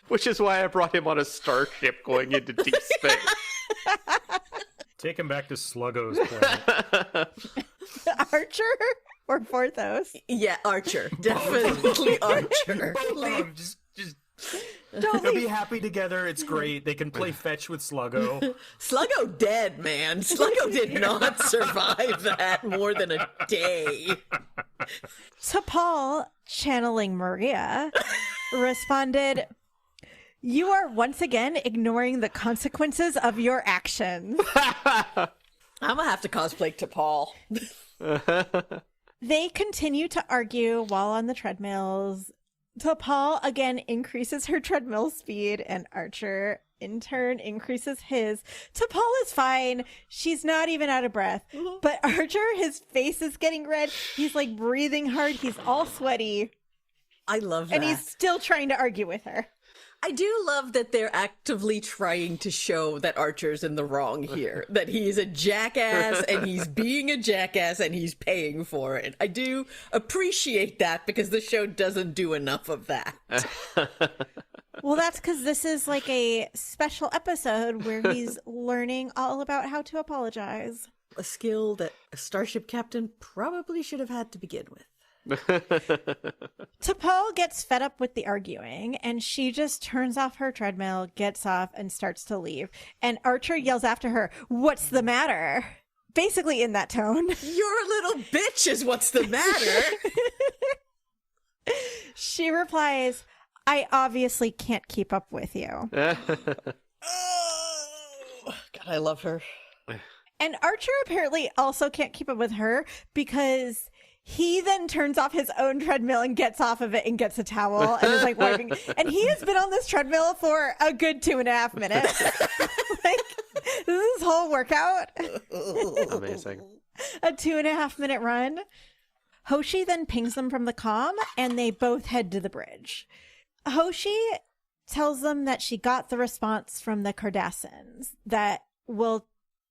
Which is why I brought him on a starship going into deep space. Take him back to Sluggo's planet. Archer or Porthos? Yeah, Archer. Definitely Archer. Just they'll be happy together. It's great. They can play fetch with Sluggo. Sluggo dead, man. Sluggo did not survive that more than a day. T'Pol, channeling Maria, responded, you are once again ignoring the consequences of your actions. I'm gonna have to cosplay T'Pol. They continue to argue while on the treadmills. T'Pol again increases her treadmill speed, and Archer in turn increases his. T'Pol is fine. She's not even out of breath. But Archer, his face is getting red. He's like breathing hard. He's all sweaty. I love that. And he's still trying to argue with her. I do love that they're actively trying to show that Archer's in the wrong here. That he's a jackass and he's being a jackass and he's paying for it. I do appreciate that because the show doesn't do enough of that. Well, that's because this is like a special episode where he's learning all about how to apologize. A skill that a starship captain probably should have had to begin with. T'Pol gets fed up with the arguing, and she just turns off her treadmill, gets off, and starts to leave. And Archer yells after her, "What's the matter?" Basically in that tone. You're a little bitch is what's the matter. She replies, I obviously can't keep up with you. Oh, God, I love her. And Archer apparently also can't keep up with her because he then turns off his own treadmill and gets off of it and gets a towel and is like wiping. And he has been on this treadmill for a good 2.5 minutes. Like, this is his whole workout. Amazing. A 2.5 minute run. Hoshi then pings them from the comm and they both head to the bridge. Hoshi tells them that she got the response from the Cardassians that will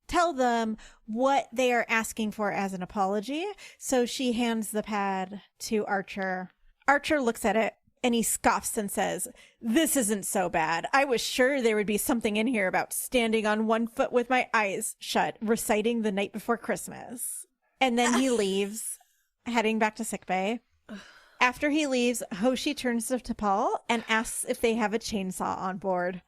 tell them what they are asking for as an apology. So she hands the pad to Archer. Archer looks at it and he scoffs and says, "This isn't so bad. I was sure there would be something in here about standing on one foot with my eyes shut, reciting The Night Before Christmas." And then he leaves, heading back to Sickbay. After he leaves, Hoshi turns to T'Pol and asks if they have a chainsaw on board.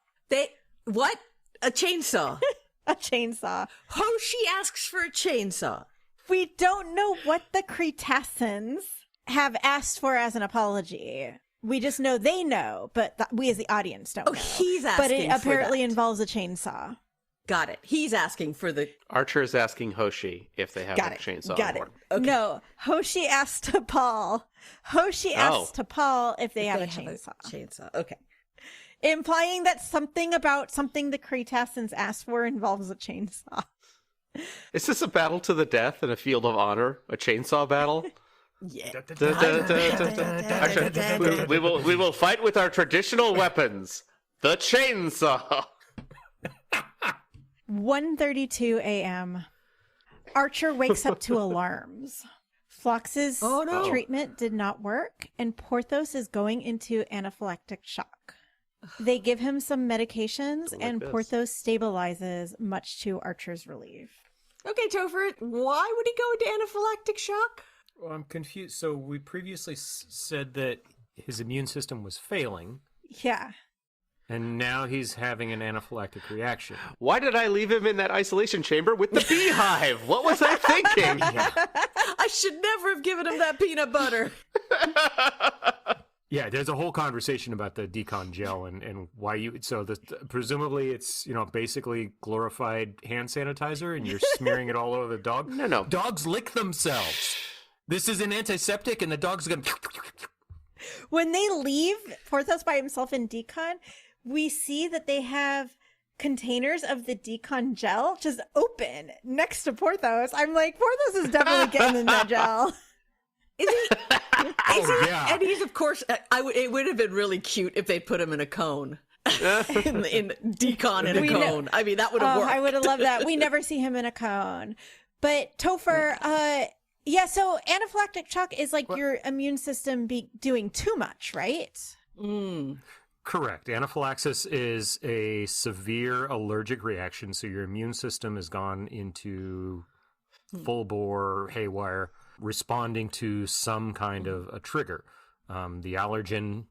What? A chainsaw? A chainsaw. Hoshi asks for a chainsaw. We don't know what the Cretassans have asked for as an apology. We just know they know, but we as the audience don't know. He's asking But it for apparently that. involves a chainsaw. Got it. He's asking for the... Archer is asking Hoshi if they have Got a it. chainsaw Got on board. it. Okay. No, Hoshi asked T'Pol. Hoshi asked T'Pol if they have a chainsaw. Chainsaw. Okay. Implying that something about something the Cretassans asked for involves a chainsaw. Is this a battle to the death in a field of honor? A chainsaw battle? Yeah. We will fight with our traditional weapons, the chainsaw. 1:32 a.m. Archer wakes up to alarms. Phlox's Oh, no. treatment did not work, and Porthos is going into anaphylactic shock. They give him some medications, and this. Porthos stabilizes, much to Archer's relief. Okay, Topher, why would he go into anaphylactic shock? Well, I'm confused. So we previously said that his immune system was failing, Yeah. and now he's having an anaphylactic reaction. Why did I leave him in that isolation chamber with the beehive? What was I thinking? I should never have given him that peanut butter. Yeah, there's a whole conversation about the decon gel and why you. So presumably it's basically glorified hand sanitizer, and you're smearing it all over the dog. No. Dogs lick themselves. This is an antiseptic, and the dog's gonna. When they leave Porthos by himself in decon, we see that they have containers of the decon gel just open next to Porthos. I'm like, Porthos is definitely getting in that gel. Is he? Yeah. And he's, of course, it would have been really cute if they put him in a cone. in decon in a cone. I mean, that would have worked. I would have loved that. We never see him in a cone. But Topher, yeah, so anaphylactic shock is like your immune system doing too much, right? Correct. Anaphylaxis is a severe allergic reaction, so your immune system has gone into full bore haywire, responding to some kind of a trigger. The allergen,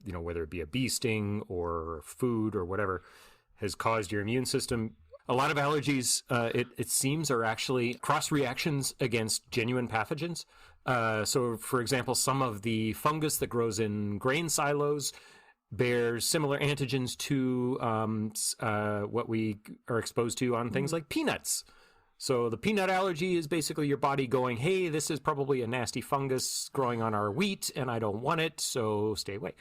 whether it be a bee sting or food or whatever, has caused your immune system. A lot of allergies, it seems, are actually cross reactions against genuine pathogens. So, for example, some of the fungus that grows in grain silos bears similar antigens to what we are exposed to on things like peanuts. So the peanut allergy is basically your body going, hey, this is probably a nasty fungus growing on our wheat, and I don't want it, so stay away.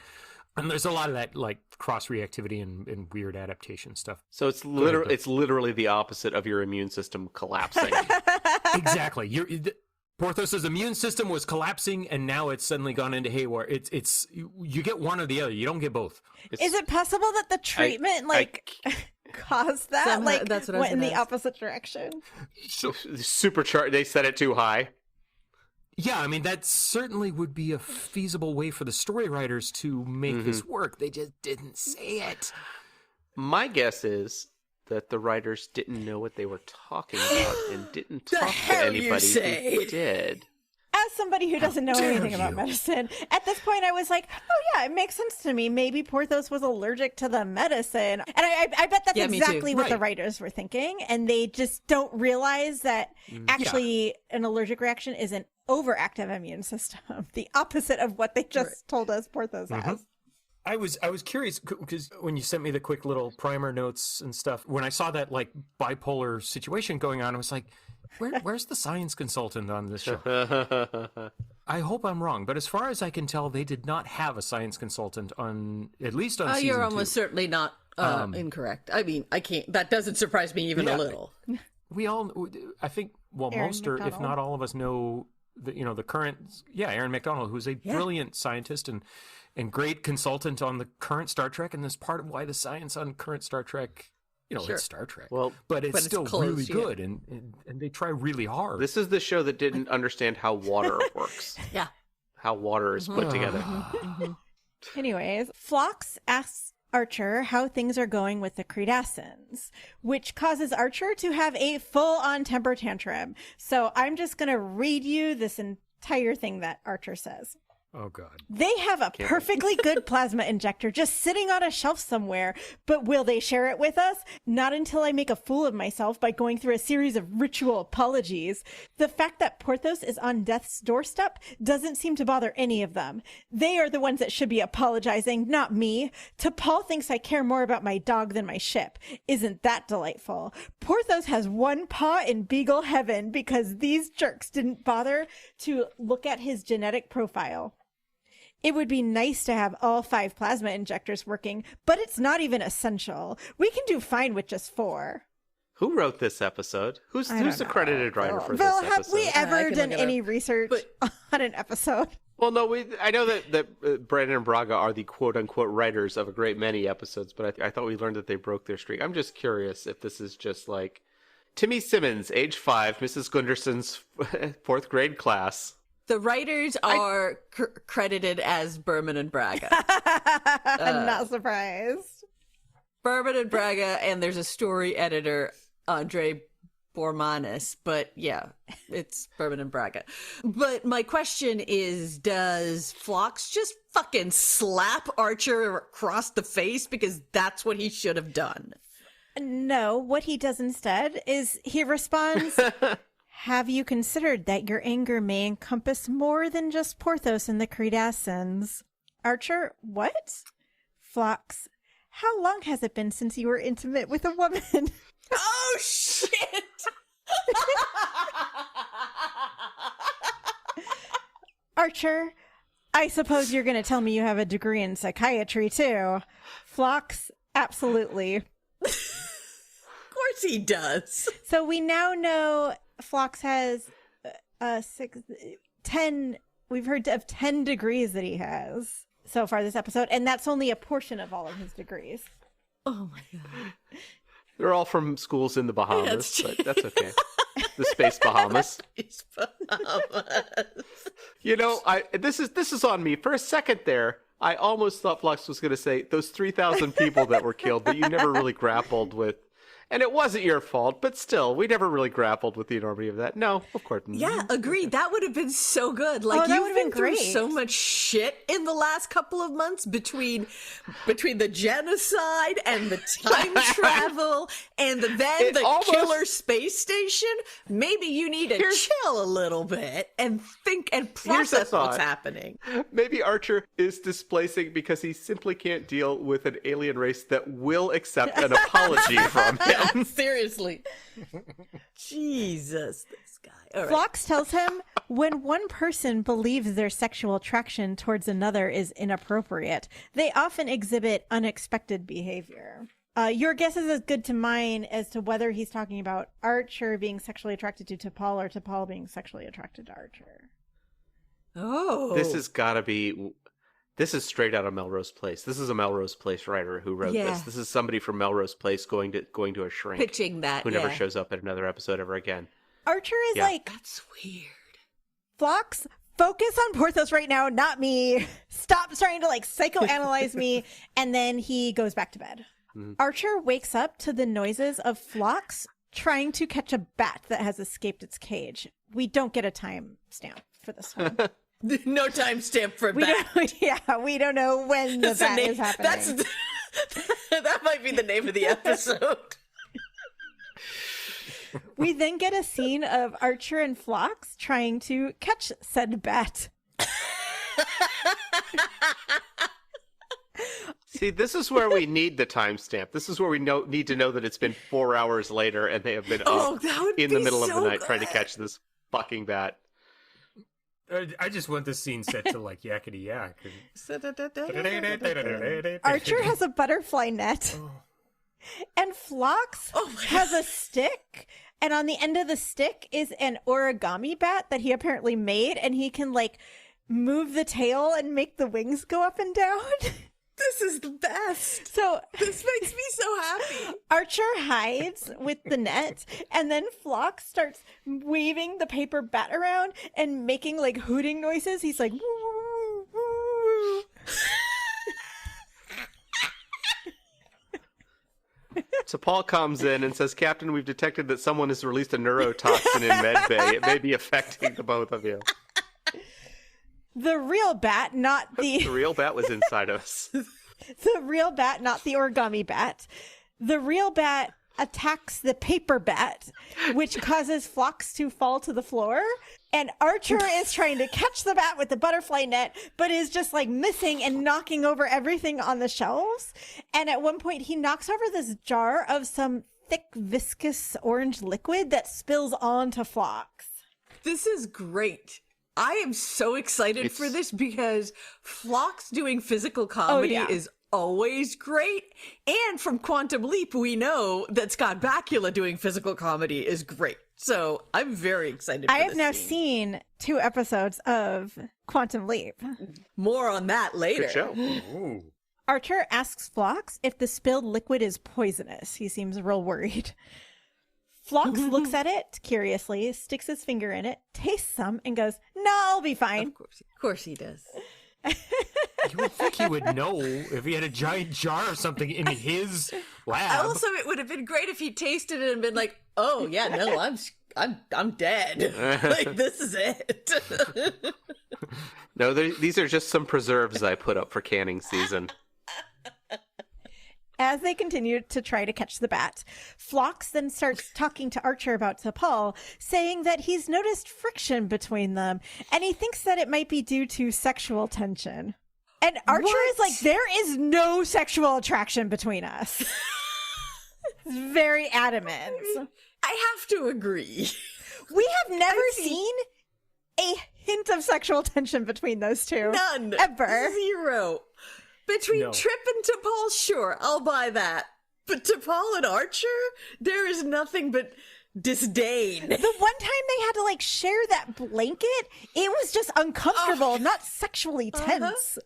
And there's a lot of that, like, cross-reactivity and weird adaptation stuff. So it's literally the opposite of your immune system collapsing. Exactly. Porthos's immune system was collapsing, and now it's suddenly gone into haywire. It's you get one or the other. You don't get both. Is it possible that the treatment caused that? Somehow, that's what I was went in gonna the ask. opposite direction? Supercharged. They set it too high. Yeah, I mean, that certainly would be a feasible way for the story writers to make this work. They just didn't say it. My guess is that the writers didn't know what they were talking about and didn't talk to anybody who did. As somebody who doesn't know anything about medicine, at this point I was like, oh yeah, it makes sense to me. Maybe Porthos was allergic to the medicine. And I bet that's exactly what the writers were thinking. And they just don't realize that actually an allergic reaction is an overactive immune system. The opposite of what they just told us Porthos has. I was curious because when you sent me the quick little primer notes and stuff, when I saw that like bipolar situation going on, I was like, where's the science consultant on this show? I hope I'm wrong, but as far as I can tell, they did not have a science consultant at least on season 2. You're almost certainly not incorrect. I mean, I can't. That doesn't surprise me even a little. We all, I think, most or if not all of us know the current, Aaron McDonald, who's a brilliant scientist and great consultant on the current Star Trek, and that's part of why the science on current Star Trek, it's Star Trek. Well, but it's still close, really good, and they try really hard. This is the show that didn't understand how water works. Yeah. How water is put together. Anyways, Phlox asks Archer how things are going with the Credacins, which causes Archer to have a full-on temper tantrum. So I'm just going to read you this entire thing that Archer says. Oh, God. They have a perfectly good plasma injector just sitting on a shelf somewhere, but will they share it with us? Not until I make a fool of myself by going through a series of ritual apologies. The fact that Porthos is on death's doorstep doesn't seem to bother any of them. They are the ones that should be apologizing, not me. T'Pol thinks I care more about my dog than my ship. Isn't that delightful? Porthos has one paw in Beagle heaven because these jerks didn't bother to look at his genetic profile. It would be nice to have all 5 plasma injectors working, but it's not even essential. We can do fine with just 4. Who wrote this episode? Who's the credited writer for this episode? Have we ever done any research on an episode? Well, no, I know that Brandon and Braga are the quote-unquote writers of a great many episodes, but I thought we learned that they broke their streak. I'm just curious if this is just like Timmy Simmons, age 5, Mrs. Gunderson's 4th grade class. The writers are credited as Berman and Braga. I'm not surprised. Berman and Braga, and there's a story editor, Andre Bormanis, but yeah, it's Berman and Braga. But my question is, does Phlox just fucking slap Archer across the face? Because that's what he should have done. No, what he does instead is he responds, have you considered that your anger may encompass more than just Porthos and the Creedasins? Archer, what? Phlox, how long has it been since you were intimate with a woman? Oh, shit! Archer, I suppose you're going to tell me you have a degree in psychiatry, too. Phlox, absolutely. Of course he does. So we now know Phlox has 10, we've heard of 10 degrees that he has so far this episode, and that's only a portion of all of his degrees. Oh my god. They're all from schools in the Bahamas, Yeah, but that's okay. The space Bahamas. Space Bahamas. You know, this is on me. For a second there, I almost thought Phlox was going to say those 3,000 people that were killed that you never really grappled with. And it wasn't your fault, but still, we never really grappled with the enormity of that. No, of course not. Yeah, agreed. That would have been so good. Like, Oh, that you've would have been been through great. so much shit in the last couple of months between the genocide and the time travel and then the killer space station. Maybe you need to chill a little bit and think and process what's happening. Maybe Archer is displacing because he simply can't deal with an alien race that will accept an apology from him. Seriously. Jesus, this guy. All right. Phlox tells him when one person believes their sexual attraction towards another is inappropriate, they often exhibit unexpected behavior. Your guess is as good to mine as to whether he's talking about Archer being sexually attracted to T'Pol or T'Pol being sexually attracted to Archer. Oh. This has got to be... This is straight out of Melrose Place. This is a Melrose Place writer who wrote this. This is somebody from Melrose Place going to a shrink. Pitching that, who never shows up in another episode ever again. Archer is like, that's weird. Phlox, focus on Porthos right now, not me. Stop trying to like psychoanalyze me. And then he goes back to bed. Mm-hmm. Archer wakes up to the noises of Phlox trying to catch a bat that has escaped its cage. We don't get a time stamp for this one. No timestamp for that. We don't know when the bat is happening. That might be the name of the episode. We then get a scene of Archer and Phlox trying to catch said bat. See, this is where we need the timestamp. This is where we need to know that it's been 4 hours later and they have been up in the middle of the night trying to catch this fucking bat. I just want this scene set to like yakety yak. Archer has a butterfly net, and Phlox has a stick, and on the end of the stick is an origami bat that he apparently made, and he can like move the tail and make the wings go up and down. This is the best. So this makes me so happy. Archer hides with the net, and then Phlox starts waving the paper bat around and making like hooting noises. He's like, woo, woo. T'Pol comes in and says, "Captain, we've detected that someone has released a neurotoxin in medbay. It may be affecting the both of you." The real bat, not the real bat was inside us. The real bat, not the origami bat. The real bat attacks the paper bat, which causes Phlox to fall to the floor. And Archer is trying to catch the bat with the butterfly net, but is just like missing and knocking over everything on the shelves. And at one point, he knocks over this jar of some thick, viscous orange liquid that spills onto Phlox. This is great. I am so excited for this because Phlox doing physical comedy is always great. And from Quantum Leap, we know that Scott Bakula doing physical comedy is great. So I'm very excited for I this have now scene. seen 2 episodes of Quantum Leap. More on that later. Good show. Ooh. Archer asks Phlox if the spilled liquid is poisonous. He seems real worried. Phlox looks at it curiously, sticks his finger in it, tastes some, and goes, No, I'll be fine. Of course he does. You would think he would know if he had a giant jar or something in his lab. Also, it would have been great if he tasted it and been like, "Oh yeah, no, I'm dead. Like this is it." No, these are just some preserves I put up for canning season. As they continue to try to catch the bat, Phlox then starts talking to Archer about T'Pol, saying that he's noticed friction between them, and he thinks that it might be due to sexual tension. And Archer is like, there is no sexual attraction between us. He's very adamant. I have to agree. We have never seen a hint of sexual tension between those two. None. Ever. Zero. Between Trip and T'Pol, sure, I'll buy that. But T'Pol and Archer, there is nothing but disdain. The one time they had to like share that blanket, it was just uncomfortable, not sexually tense.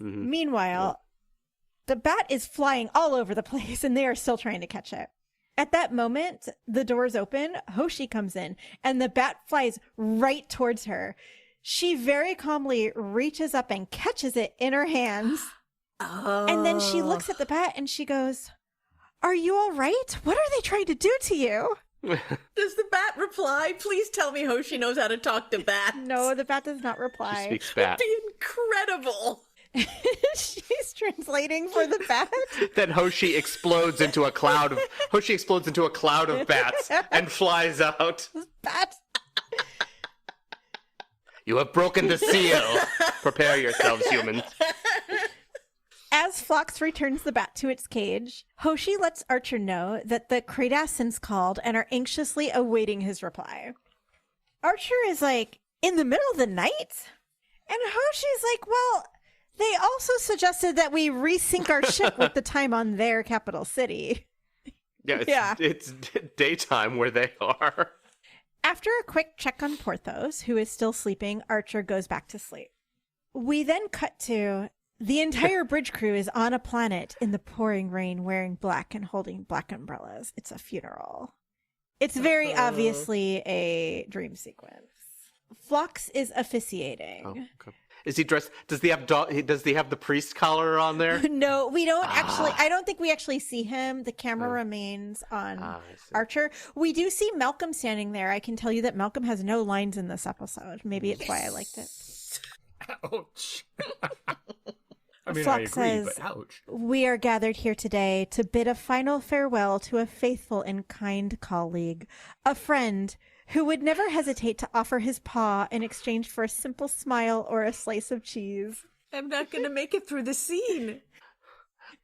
Mm-hmm. Meanwhile, the bat is flying all over the place and they are still trying to catch it. At that moment, the doors open, Hoshi comes in, and the bat flies right towards her. She very calmly reaches up and catches it in her hands. Oh. And then she looks at the bat and she goes, "Are you all right? What are they trying to do to you?" Does the bat reply? Please tell me Hoshi knows how to talk to bats. No, the bat does not reply. She speaks bat. That'd be incredible. She's translating for the bat. Then Hoshi explodes into a cloud of bats and flies out. Bat. You have broken the seal. Prepare yourselves, humans. As Phlox returns the bat to its cage, Hoshi lets Archer know that the Kradassins called and are anxiously awaiting his reply. Archer is like, in the middle of the night? And Hoshi's like, well, they also suggested that we resync our ship with the time on their capital city. Yeah, it's daytime where they are. After a quick check on Porthos, who is still sleeping, Archer goes back to sleep. We then cut to the entire bridge crew is on a planet in the pouring rain wearing black and holding black umbrellas. It's a funeral. It's very obviously a dream sequence. Phlox is officiating. Oh, okay. Is he dressed? Does he have the priest collar on there? No, we don't actually. I don't think we actually see him. The camera remains on Archer. We do see Malcolm standing there. I can tell you that Malcolm has no lines in this episode. Maybe it's why I liked it. Ouch. I mean, Phlox I agree, says, but ouch. "We are gathered here today to bid a final farewell to a faithful and kind colleague, a friend who would never hesitate to offer his paw in exchange for a simple smile or a slice of cheese." I'm not going to make it through the scene.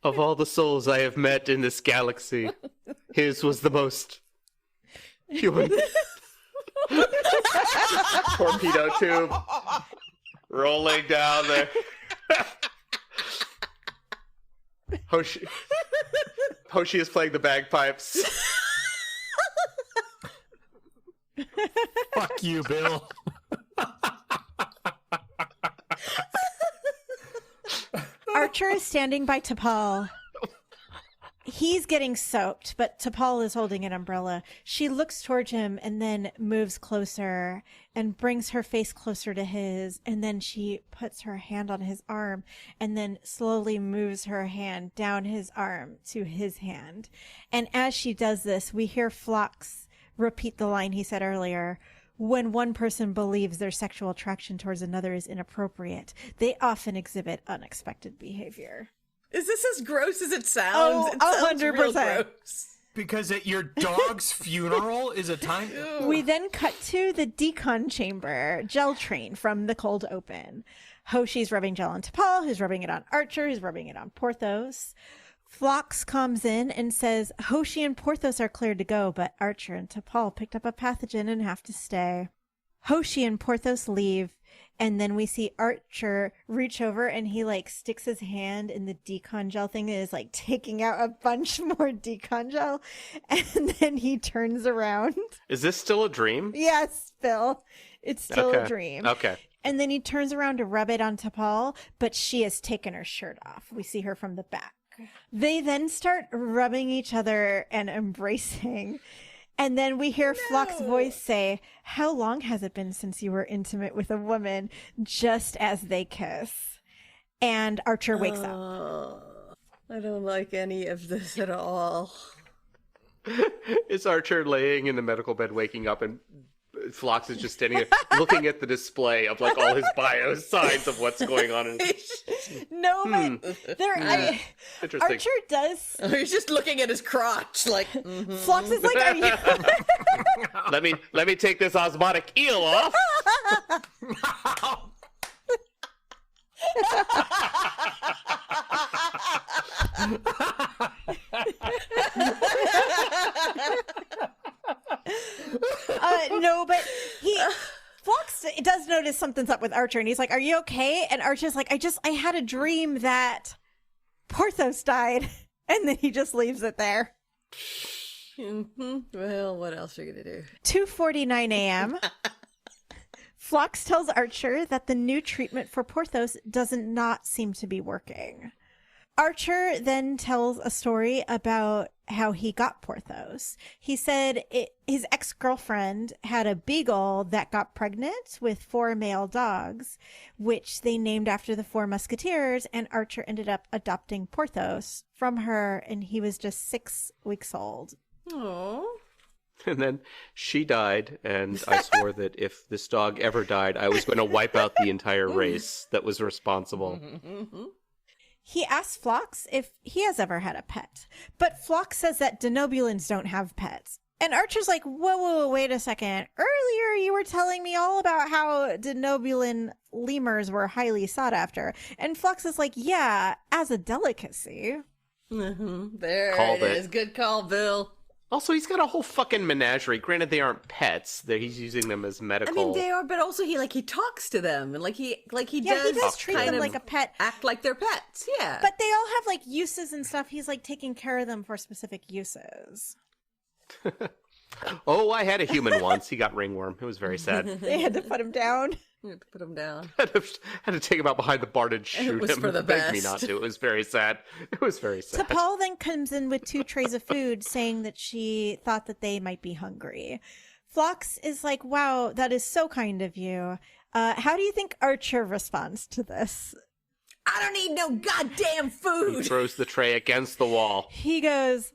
Of all the souls I have met in this galaxy, his was the most human. Torpedo tube rolling down there. Hoshi is playing the bagpipes. Fuck you, Bill. Archer is standing by T'Pol. He's getting soaked, but T'Pol is holding an umbrella. She looks towards him and then moves closer and brings her face closer to his. And then she puts her hand on his arm and then slowly moves her hand down his arm to his hand. And as she does this, we hear Phlox repeat the line he said earlier. When one person believes their sexual attraction towards another is inappropriate, they often exhibit unexpected behavior. Is this as gross as it sounds? Oh, it sounds 100%. real gross. Because at your dog's funeral is a time... We then cut to the decon chamber, gel train from the cold open. Hoshi's rubbing gel on T'Pol, who's rubbing it on Archer, who's rubbing it on Porthos. Phlox comes in and says Hoshi and Porthos are cleared to go, but Archer and T'Pol picked up a pathogen and have to stay. Hoshi and Porthos leave, and then we see Archer reach over and he like sticks his hand in the decon gel thing and is like taking out a bunch more decon gel, and then he turns around. Is this still a dream? Yes, Phil. It's still a dream. Okay. And then he turns around to rub it on T'Pol, but she has taken her shirt off. We see her from the back. They then start rubbing each other and embracing. And then we hear Flock's voice say, "How long has it been since you were intimate with a woman?" just as they kiss. And Archer wakes up. I don't like any of this at all. Is Archer laying in the medical bed waking up and Phlox is just standing there looking at the display of like all his bio signs of what's going on. No, but Interesting. Archer does. He's just looking at his crotch like, Phlox is like, "Are you?" Let me take this osmotic eel off. No, but Fox does notice something's up with Archer, and he's like, "Are you okay?" And Archer's like, I had a dream that Porthos died," and then he just leaves it there. Well, what else are you gonna do? 2:49 a.m. Phlox tells Archer that the new treatment for Porthos does not seem to be working. Archer then tells a story about how he got Porthos. He said his ex-girlfriend had a beagle that got pregnant with 4 male dogs, which they named after the 4 musketeers, and Archer ended up adopting Porthos from her, and he was just 6 weeks old. Aww. And then she died, and I swore that if this dog ever died, I was going to wipe out the entire race that was responsible. He asks Phlox if he has ever had a pet, but Phlox says that denobulins don't have pets. And Archer's like, whoa, wait a second. Earlier you were telling me all about how denobulin lemurs were highly sought after. And Phlox is like, yeah, as a delicacy. There Called it it. is. Good call, Bill. Also, he's got a whole fucking menagerie. Granted, they aren't pets. He's using them as medical. I mean, they are, but also he talks to them, and he Yeah, he does does treat kind them of like a pet. act like they're pets. Yeah, But they all have uses and stuff. He's taking care of them for specific uses. Oh, I had a human once. He got ringworm. It was very sad. They had to put him down. you have to put them down. had to take him out behind the barn and shoot was him. for the Begged me best. not to. It was very sad. It was very sad. T'Pol then comes in with 2 trays of food, saying that she thought that they might be hungry. Phlox is like, wow, that is so kind of you. How do you think Archer responds to this? I don't need no goddamn He food. throws the tray against the wall. He goes,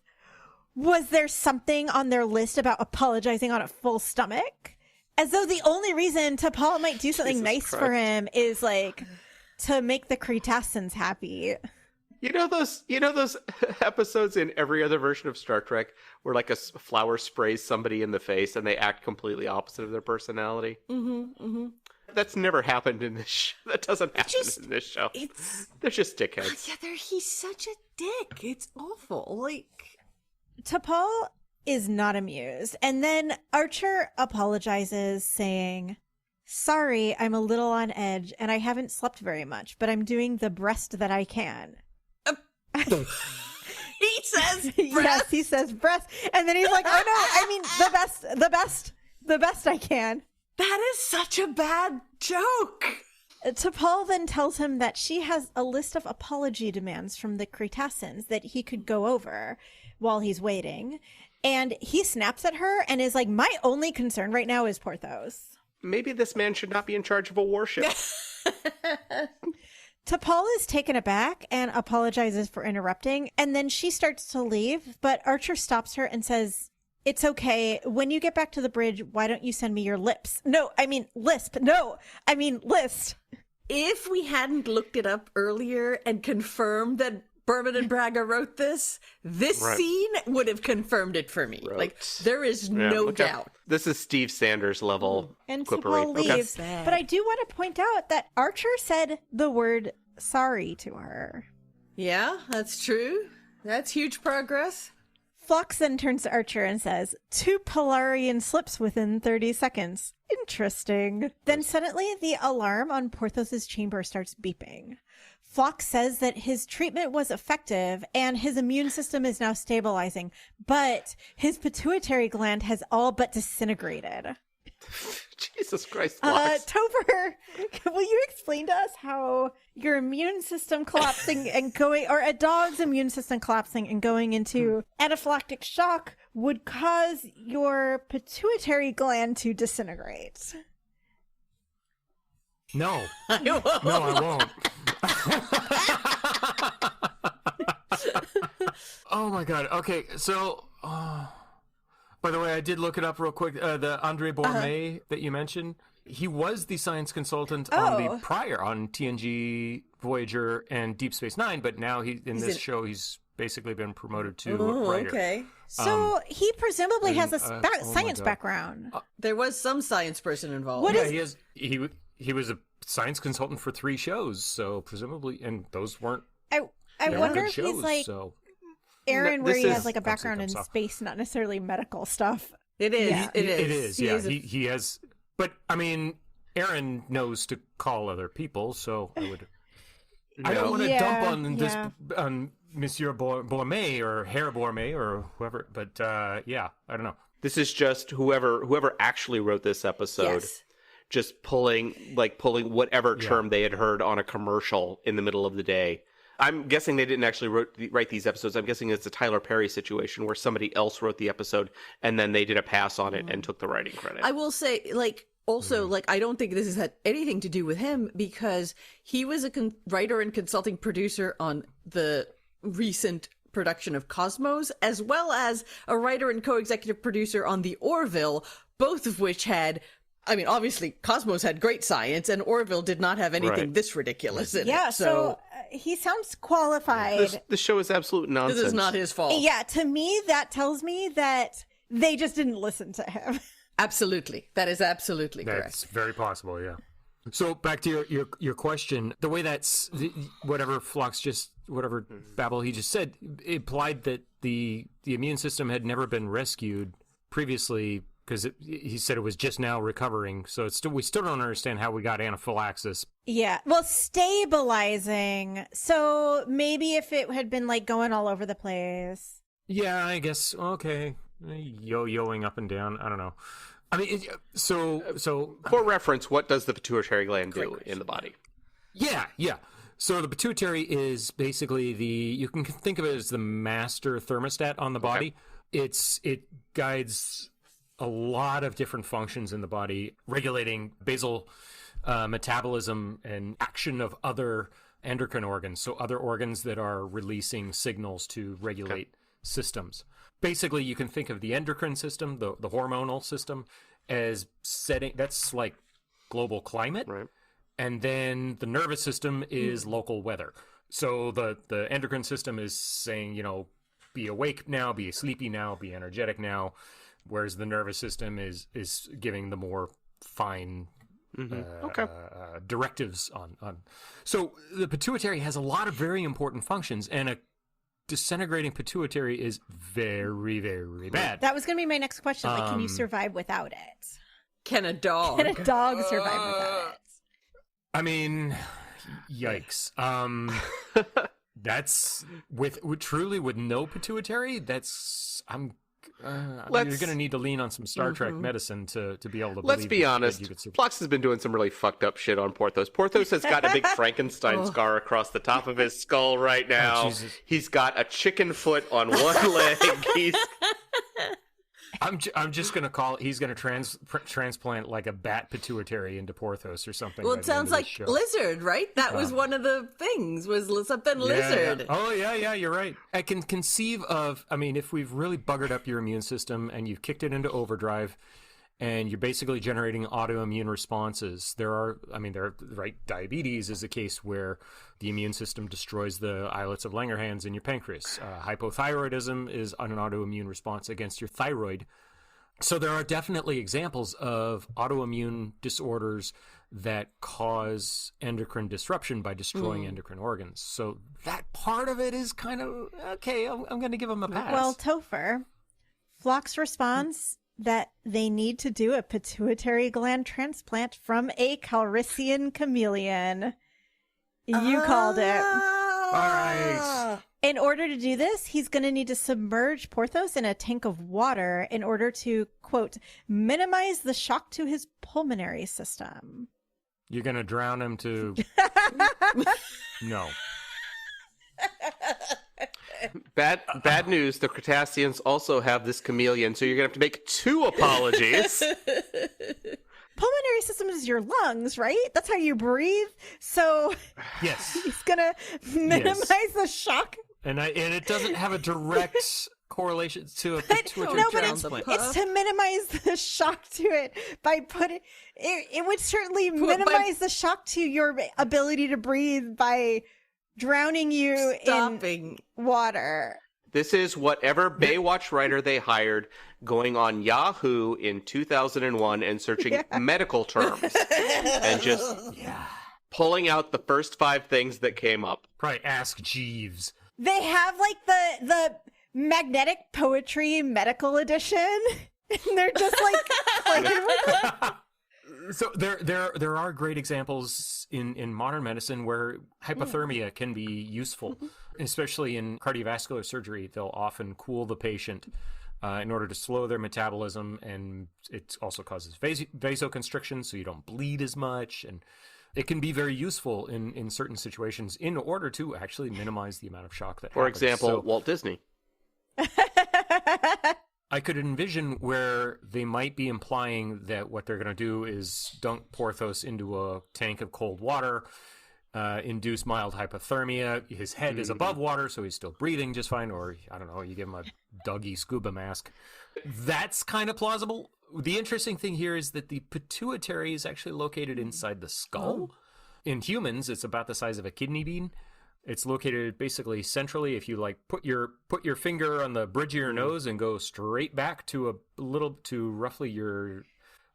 was there something on their list about apologizing on a full stomach? As though the only reason T'Pol might do something Jesus nice for Christ. him is to make the Cretaceans happy. You know those episodes in every other version of Star Trek where a flower sprays somebody in the face and they act completely opposite of their personality? That's never happened in this show. That doesn't happen in this show. They're just dickheads. Yeah, he's such a dick. It's awful. T'Pol is not amused. And then Archer apologizes, saying, sorry, I'm a little on edge and I haven't slept very much, but I'm doing the best that I can. He says breast. Yes, he says breast. And then he's like, oh no, I mean the best I can. That is such a bad joke. T'Pol then tells him that she has a list of apology demands from the Cretaceans that he could go over while he's waiting. And he snaps at her and is like, my only concern right now is Porthos. Maybe this man should not be in charge of a warship. T'Pol is taken aback and apologizes for interrupting. And then she starts to leave, but Archer stops her and says, it's okay. When you get back to the bridge, why don't you send me your lips? No, I mean lisp. No, I mean list. If we hadn't looked it up earlier and confirmed that Berman and Braga wrote this Right. scene would have confirmed it for me. Wrote. There is Yeah, no look at- doubt. This is Steve Sanders level And quippery. T'Pol Okay. leaves. Sad. But I do want to point out that Archer said the word sorry to her. Yeah, that's true. That's huge progress. Phlox then turns to Archer and says, 2 Polarian slips within 30 seconds. Interesting. Then suddenly the alarm on Porthos's chamber starts beeping. Phlox says that his treatment was effective and his immune system is now stabilizing, but his pituitary gland has all but disintegrated. Jesus Christ, Phlox. Topher, will you explain to us how your immune system collapsing and going, or a dog's immune system collapsing and going into anaphylactic shock would cause your pituitary gland to disintegrate. No. I No, I won't. Oh my god. Okay, so by the way, I did look it up real quick. The Andre Bormet that you mentioned, he was the science consultant on the prior on TNG, Voyager, and Deep Space Nine, but now in this show he's basically been promoted to writer. Okay. So he presumably has a science background. There was some science person involved. What is- He has. He was a science consultant for 3 shows, so presumably, and those weren't. I wonder good if shows, he's like so. Aaron, This where he is- has like a background in space, not necessarily medical stuff. It is. Yeah. It is. It is. He Yeah, is a- he has. But I mean, Aaron knows to call other people, so I would. I don't want to dump on this on Monsieur Bormet or Herr Bormet or whoever, but yeah, I don't know. This is just whoever actually wrote this episode, Yes. just pulling whatever term they had heard on a commercial in the middle of the day. I'm guessing they didn't actually write these episodes. I'm guessing it's a Tyler Perry situation where somebody else wrote the episode and then they did a pass on it and took the writing credit. I will say, I don't think this has had anything to do with him because he was a writer and consulting producer on the recent production of Cosmos, as well as a writer and co-executive producer on The Orville, both of which had, I mean, obviously Cosmos had great science and Orville did not have anything this ridiculous in it. Yeah, so he sounds qualified. This show is absolute nonsense. This is not his fault. Yeah, to me, that tells me that they just didn't listen to him. Absolutely. That is absolutely That's correct. very possible, yeah. So back to your question, the way that's whatever babble he just said implied that the immune system had never been rescued previously because he said it was just now recovering. So we still don't understand how we got anaphylaxis. Yeah, well, stabilizing. So maybe if it had been like going all over the place. Yeah, I guess. Okay. Yo-yoing up and down. I don't know. I mean, so For reference, what does the pituitary gland do in the body? Yeah. So the pituitary is basically you can think of it as the master thermostat on the body. It guides a lot of different functions in the body, regulating basal metabolism and action of other endocrine organs. So other organs that are releasing signals to regulate systems. Basically, you can think of the endocrine system, the hormonal system, as setting, that's like global climate. Right. And then the nervous system is local weather. So the endocrine system is saying, be awake now, be sleepy now, be energetic now. Whereas the nervous system is giving the more fine directives on. So the pituitary has a lot of very important functions, and a disintegrating pituitary is very, very bad. That was going to be my next question. Like, can you survive without it? Can a dog? Can a dog survive without it? I mean, yikes. That's with no pituitary. You're going to need to lean on some Star Trek medicine to be able to. Let's believe be that honest. you could survive. Phlox has been doing some really fucked up shit on Porthos. Porthos has got a big Frankenstein scar across the top of his skull right now. Jesus. He's got a chicken foot on one leg. I'm just going to call it. He's going to transplant like a bat pituitary into Porthos or something. Well, by it the end sounds of like this show. lizard, right? That was one of the things, was something lizard. Yeah. Oh, yeah, you're right. I can conceive of, if we've really buggered up your immune system and you've kicked it into overdrive and you're basically generating autoimmune responses, diabetes is a case where the immune system destroys the islets of Langerhans in your pancreas. Hypothyroidism is an autoimmune response against your thyroid. So there are definitely examples of autoimmune disorders that cause endocrine disruption by destroying endocrine organs. So that part of it is kind of, okay, I'm going to give them a pass. Well, Topher, Phlox responds that they need to do a pituitary gland transplant from a Calrissian chameleon. You called it. All right. In order to do this, he's going to need to submerge Porthos in a tank of water in order to, quote, minimize the shock to his pulmonary system. You're going to drown him to... No. Bad news. The Cretaceans also have this chameleon, so you're gonna have to make 2 apologies. Pulmonary system is your lungs, right? That's how you breathe. So Yes. he's gonna minimize the shock. And it doesn't have a direct correlation to a pituitary No, but gland. it's to minimize the shock to it by putting it would certainly minimize the shock to your ability to breathe by drowning you in water. This is whatever Baywatch writer they hired going on Yahoo in 2001 and searching medical terms and just pulling out the first 5 things that came up. Probably Ask Jeeves. They have like the magnetic poetry medical edition, and they're just like playing with it. So there are great examples in modern medicine where hypothermia can be useful, especially in cardiovascular surgery. They'll often cool the patient in order to slow their metabolism, and it also causes vasoconstriction, so you don't bleed as much, and it can be very useful in certain situations in order to actually minimize the amount of shock that happens. For example, Walt Disney. I could envision where they might be implying that what they're going to do is dunk Porthos into a tank of cold water, induce mild hypothermia. His head is above water, so he's still breathing just fine. Or, I don't know, you give him a Dougie scuba mask. That's kind of plausible. The interesting thing here is that the pituitary is actually located inside the skull. In humans, it's about the size of a kidney bean. It's located basically centrally. If you like put your finger on the bridge of your nose and go straight back to roughly your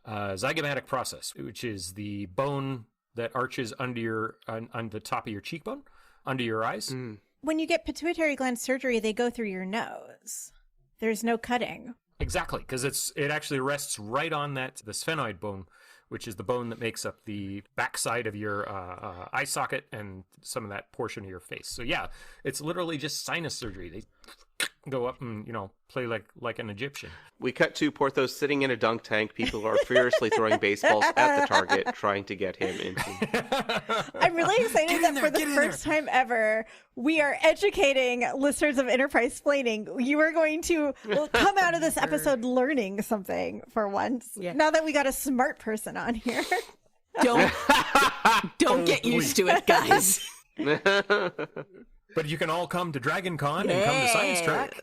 zygomatic process, which is the bone that arches under on the top of your cheekbone, under your eyes. When you get pituitary gland surgery, they go through your nose. There's no cutting. Exactly, because it actually rests right on the sphenoid bone, which is the bone that makes up the backside of your eye socket and some of that portion of your face. So yeah, it's literally just sinus surgery. They go up and, play like an Egyptian. We cut to Porthos sitting in a dunk tank. People are furiously throwing baseballs at the target, trying to get him into. I'm really excited that for the first time ever, we are educating listeners of Enterprise Splaining. You are going to come out of this episode learning something for once. Yeah. Now that we got a smart person on here. Don't get used to it, guys. But you can all come to Dragon Con and come to Science Track.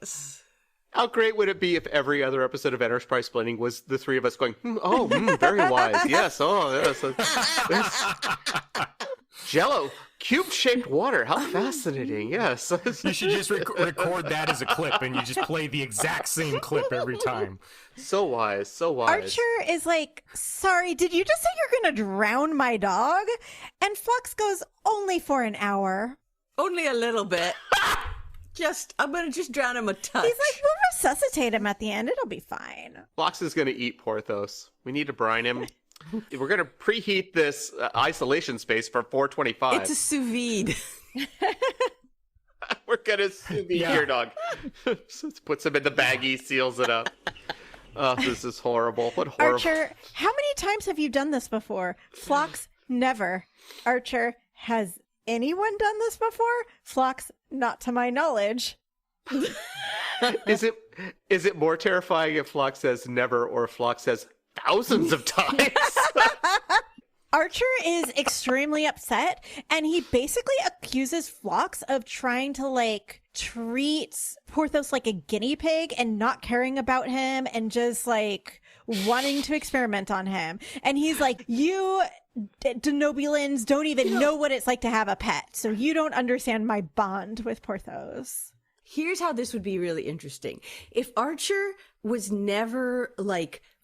How great would it be if every other episode of Enterprise Splaining was the 3 of us going, very wise. Yes, yes. Jello, cube-shaped water. How fascinating. Yes. You should just record that as a clip, and you just play the exact same clip every time. So wise, so wise. Archer is like, sorry, did you just say you're going to drown my dog? And Phlox goes, only for an hour. Only a little bit. I'm going to just drown him a touch. He's like, we'll resuscitate him at the end. It'll be fine. Phlox is going to eat Porthos. We need to brine him. We're going to preheat this isolation space for 425. It's a sous vide. We're going to sous vide your dog. Puts him in the baggie, seals it up. Oh, this is horrible. What horrible. Archer, how many times have you done this before? Phlox, never. Archer, has anyone done this before? Phlox, not to my knowledge. Is it more terrifying if Phlox says never or if Phlox says thousands of times? Archer is extremely upset, and he basically accuses Phlox of trying to treat Porthos like a guinea pig and not caring about him and just wanting to experiment on him. And he's like, you Denobulans don't even know what it's like to have a pet, so you don't understand my bond with Porthos. Here's how this would be really interesting. If Archer was never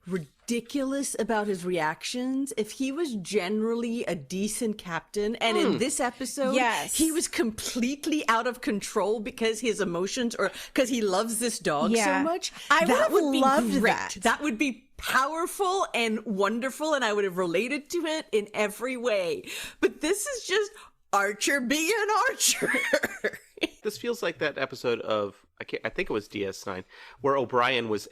ridiculous about his reactions, if he was generally a decent captain, and in this episode, he was completely out of control because his emotions, or because he loves this dog so much, that would be loved great. That. That would be powerful and wonderful, and I would have related to it in every way. But this is just Archer being Archer. This feels like that episode of, I think it was DS9, where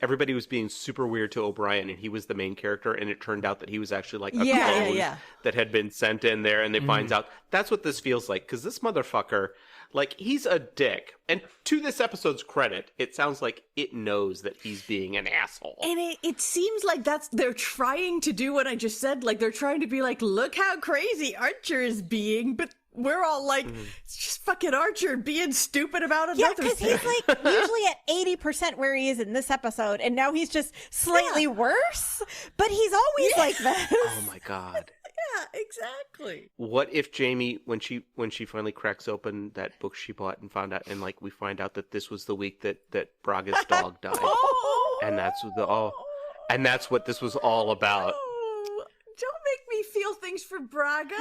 everybody was being super weird to O'Brien, and he was the main character, and it turned out that he was actually a clone that had been sent in there, and they finds out. That's what this feels like, because this motherfucker, Like, he's a dick. And to this episode's credit, it sounds like it knows that he's being an asshole. And it seems like they're trying to do what I just said. Like, they're trying to be like, look how crazy Archer is being, but we're all like, it's just fucking Archer being stupid about another because thing. he's like usually at 80% where he is in this episode, and now he's just slightly worse, but he's always like this. Oh my god. Yeah, exactly. What if Jamie, when she finally cracks open that book she bought and found out, and like we find out that this was the week that Braga's dog died, and that's what this was all about. Oh, don't make me feel things for Braga.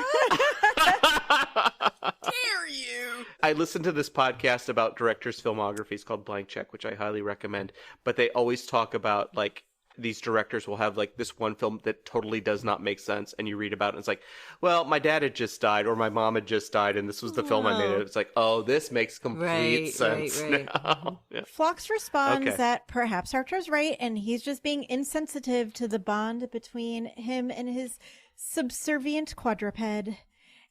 Dare you? I listened to this podcast about directors' filmographies called Blank Check, which I highly recommend. But they always talk about like these directors will have like this one film that totally does not make sense, and you read about it and it's like, well, my dad had just died or my mom had just died and this was the film I made. It's like, oh, this makes complete sense now. Yeah. Phlox responds that perhaps Archer's right and he's just being insensitive to the bond between him and his subservient quadruped.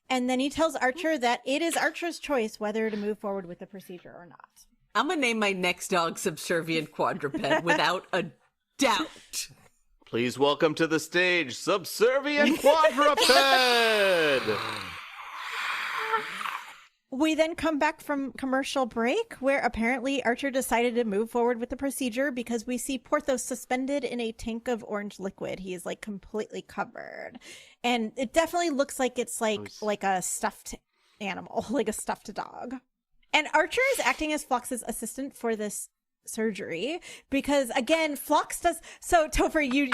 And then he tells Archer that it is Archer's choice whether to move forward with the procedure or not. I'm gonna name my next dog Subservient Quadruped without a doubt. Please welcome to the stage, Subservient Quadruped! We then come back from commercial break where apparently Archer decided to move forward with the procedure because we see Porthos suspended in a tank of orange liquid. He is like completely covered. And it definitely looks like it's like a stuffed animal, like a stuffed dog. And Archer is acting as Phlox's assistant for this surgery because again Phlox does so. Topher, you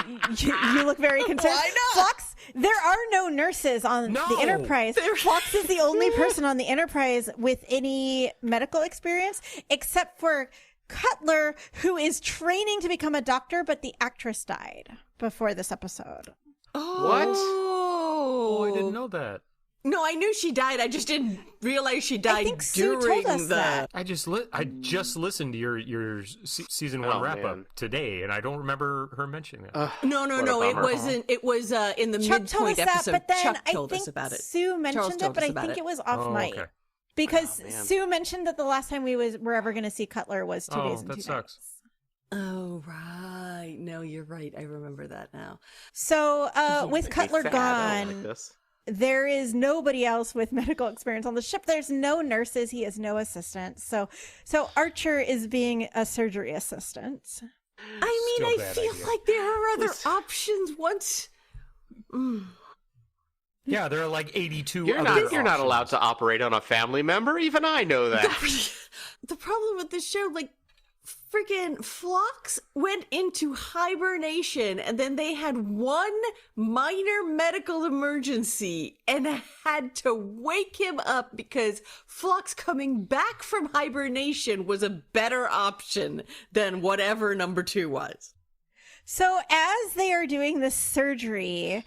look very concerned. Why not? Phlox, there are no nurses on the Enterprise. Phlox is the only person on the Enterprise with any medical experience except for Cutler, who is training to become a doctor, but the actress died before this episode. Oh, I didn't know that. No, I knew she died. I just didn't realize she died think Sue during told us that. I just listened to your season 1 wrap up today, and I don't remember her mentioning that. No, it wasn't. It was in the Chuck told us midpoint episode. that, but then Chuck I told think us about it. Sue mentioned it, but I think it was off mic. Okay. Because Sue mentioned that the last time were ever going to see Cutler was 2 days and 2 that nights. sucks. Oh, right. No, you're right. I remember that now. So with Cutler Sad, gone, like this. there is nobody else with medical experience on the ship. There's no nurses. He has no assistants. So Archer is being a surgery assistant. I mean, I feel like there are other options once. Yeah, there are like 82 You're not allowed to operate on a family member. Even I know that. The problem with this show, like, freaking Phlox went into hibernation and then they had one minor medical emergency and had to wake him up because Phlox coming back from hibernation was a better option than whatever number 2 was. So as they are doing this surgery,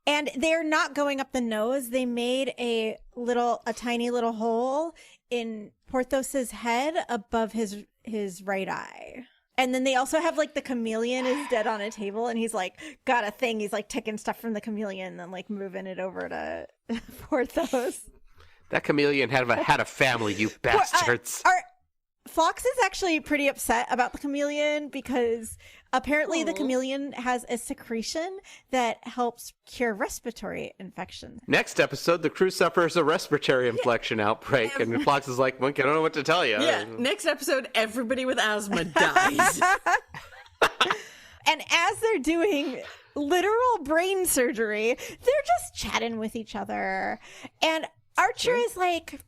and they're not going up the nose, they made a tiny little hole in Porthos's head above his right eye. And then they also have like the chameleon is dead on a table and he's like got a thing. He's like taking stuff from the chameleon and then like moving it over to Porthos. That chameleon had a family, you bastards. Phlox is actually pretty upset about the chameleon because apparently the chameleon has a secretion that helps cure respiratory infections. Next episode, the crew suffers a respiratory infection outbreak, and Phlox is like, "Monkey, I don't know what to tell you." Yeah, next episode, everybody with asthma dies. And as they're doing literal brain surgery, they're just chatting with each other. And Archer is like,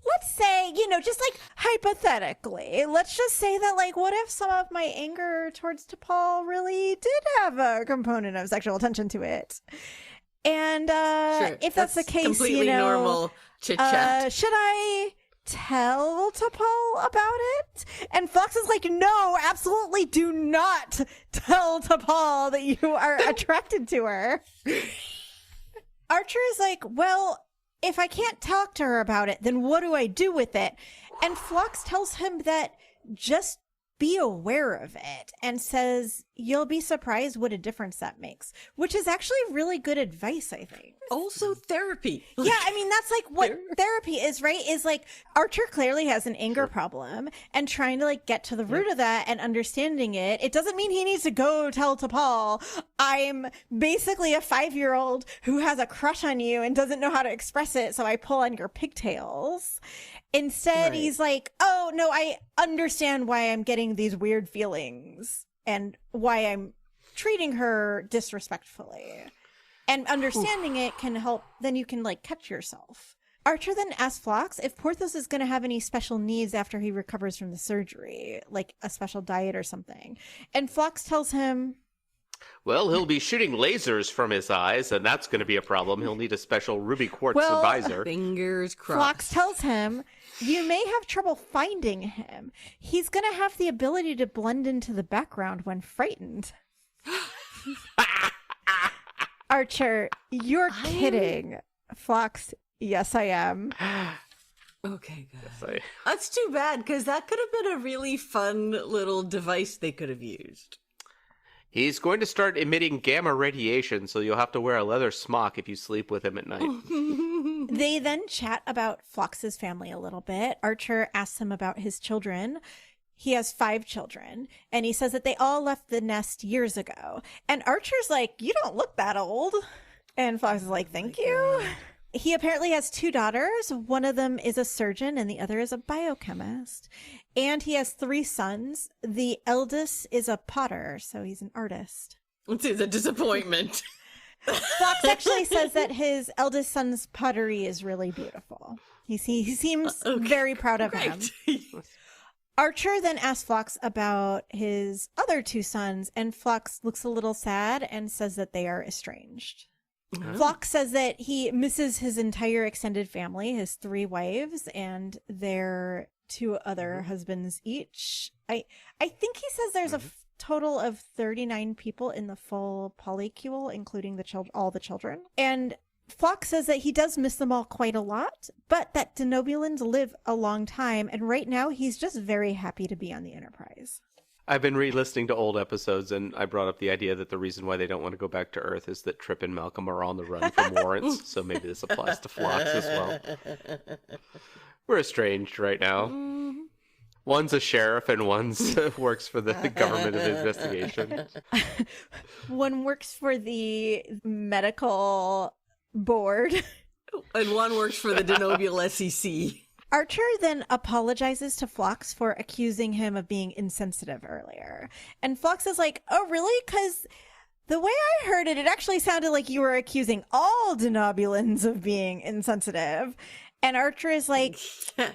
let's say, just like hypothetically, let's just say that like, what if some of my anger towards T'Pol really did have a component of sexual tension to it? And if that's the case, completely normal chit chat. Should I tell T'Pol about it? And Phlox is like, no, absolutely do not tell T'Pol that you are attracted to her. Archer is like, well, if I can't talk to her about it, then what do I do with it? And Phlox tells him that just be aware of it, and says, you'll be surprised what a difference that makes, which is actually really good advice, I think. Also therapy. Yeah, I mean, that's like what therapy is, right? Is like Archer clearly has an anger problem, and trying to like get to the root of that and understanding it. It doesn't mean he needs to go tell T'Pol, I'm basically a 5-year-old who has a crush on you and doesn't know how to express it, so I pull on your pigtails. Instead, he's like, oh, no, I understand why I'm getting these weird feelings and why I'm treating her disrespectfully. And understanding it can help, then you can, like, catch yourself. Archer then asks Phlox if Porthos is going to have any special needs after he recovers from the surgery, like a special diet or something. And Phlox tells him, well, he'll be shooting lasers from his eyes, and that's going to be a problem. He'll need a special ruby quartz visor. Fingers crossed. Phlox tells him, you may have trouble finding him. He's going to have the ability to blend into the background when frightened. Archer, you're kidding. Phlox, yes, I am. Okay, good. That's too bad, because that could have been a really fun little device they could have used. He's going to start emitting gamma radiation, so you'll have to wear a leather smock if you sleep with him at night. They then chat about Phlox's family a little bit. Archer asks him about his children. He has 5 children, and he says that they all left the nest years ago. And Archer's like, you don't look that old. And Phlox is like, thank you. He apparently has 2 daughters. One of them is a surgeon, and the other is a biochemist. And he has 3 sons. The eldest is a potter, so he's an artist. Which is a disappointment. Phlox actually says that his eldest son's pottery is really beautiful. He seems very proud of him. Archer then asks Phlox about his other 2 sons, and Phlox looks a little sad and says that they are estranged. Phlox says that he misses his entire extended family, his 3 wives, and their 2 other husbands each. I think he says there's a total of 39 people in the full polycule, including all the children. And Phlox says that he does miss them all quite a lot, but that Denobulans live a long time, and right now he's just very happy to be on the Enterprise. I've been re-listening to old episodes, and I brought up the idea that the reason why they don't want to go back to Earth is that Trip and Malcolm are on the run from warrants, so maybe this applies to Phlox as well. We're estranged right now. One's a sheriff, and one's works for the government of investigation. One works for the medical board. And one works for the Denobule SEC. Archer then apologizes to Phlox for accusing him of being insensitive earlier. And Phlox is like, oh, really? Because the way I heard it, it actually sounded like you were accusing all Denobulans of being insensitive. And Archer is like,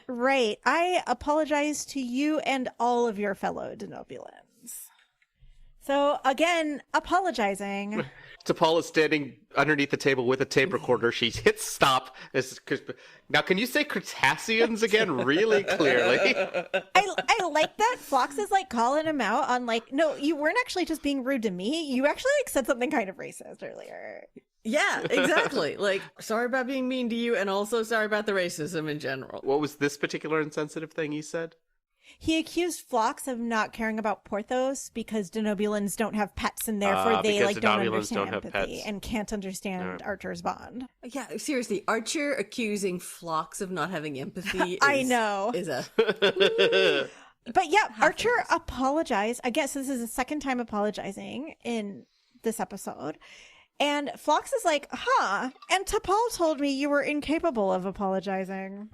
right, I apologize to you and all of your fellow Denobulans. So, again, apologizing. T'Pol is standing underneath the table with a tape recorder. She hits stop. Now, can you say Cretaceans again really clearly? I like that Phlox is like calling him out on like, no, you weren't actually just being rude to me. You actually like said something kind of racist earlier. Yeah, exactly. Like, sorry about being mean to you, and also sorry about the racism in general. What was this particular insensitive thing he said? He accused Phlox of not caring about Porthos because Denobulans don't have pets, and therefore they like don't understand empathy and can't understand Archer's bond. Yeah, seriously, Archer accusing Phlox of not having empathy. I know. But yeah, Archer apologized. I guess this is the second time apologizing in this episode. And Phlox is like, huh, and T'Pol told me you were incapable of apologizing.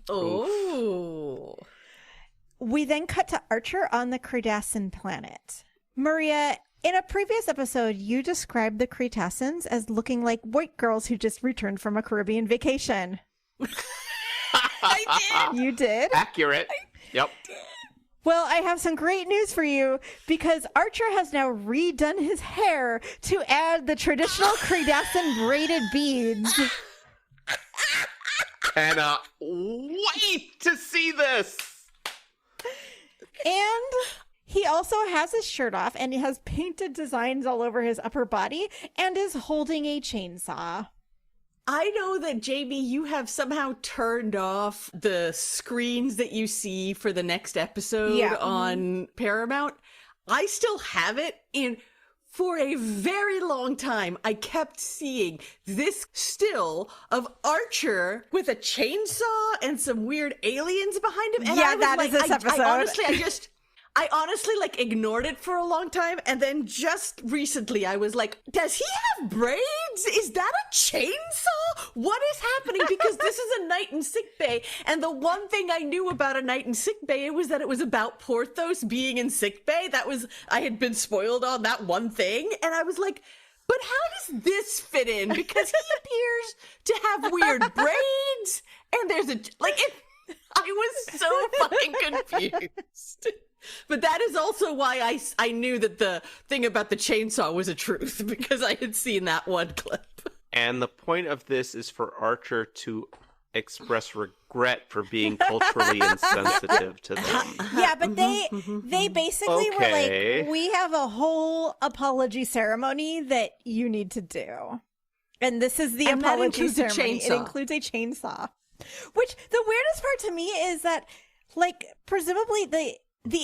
Oh. We then cut to Archer on the Cretacean planet. Maria, in a previous episode, you described the Cretaceans as looking like white girls who just returned from a Caribbean vacation. I did. You did? Accurate. Yep. Well, I have some great news for you because Archer has now redone his hair to add the traditional Cretacean braided beads. Cannot wait to see this. And he also has his shirt off and he has painted designs all over his upper body and is holding a chainsaw. I know that, Jamie, you have somehow turned off the screens that you see for the next episode on Paramount. I still have it in. For a very long time, I kept seeing this still of Archer with a chainsaw and some weird aliens behind him. And I was is this episode. I honestly like ignored it for a long time, and then just recently I was like, does he have braids? Is that a chainsaw? What is happening? Because this is a night in sickbay, and the one thing I knew about a night in sickbay was that it was about Porthos being in sickbay. I had been spoiled on that one thing, and I was like, but how does this fit in? Because he appears to have weird braids, and there's I was so fucking confused. But that is also why I knew that the thing about the chainsaw was a truth, because I had seen that one clip. And the point of this is for Archer to express regret for being culturally insensitive to them. Yeah, but they basically were like, we have a whole apology ceremony that you need to do. And this is the apology ceremony. It includes a chainsaw. Which, the weirdest part to me is that, like, presumably the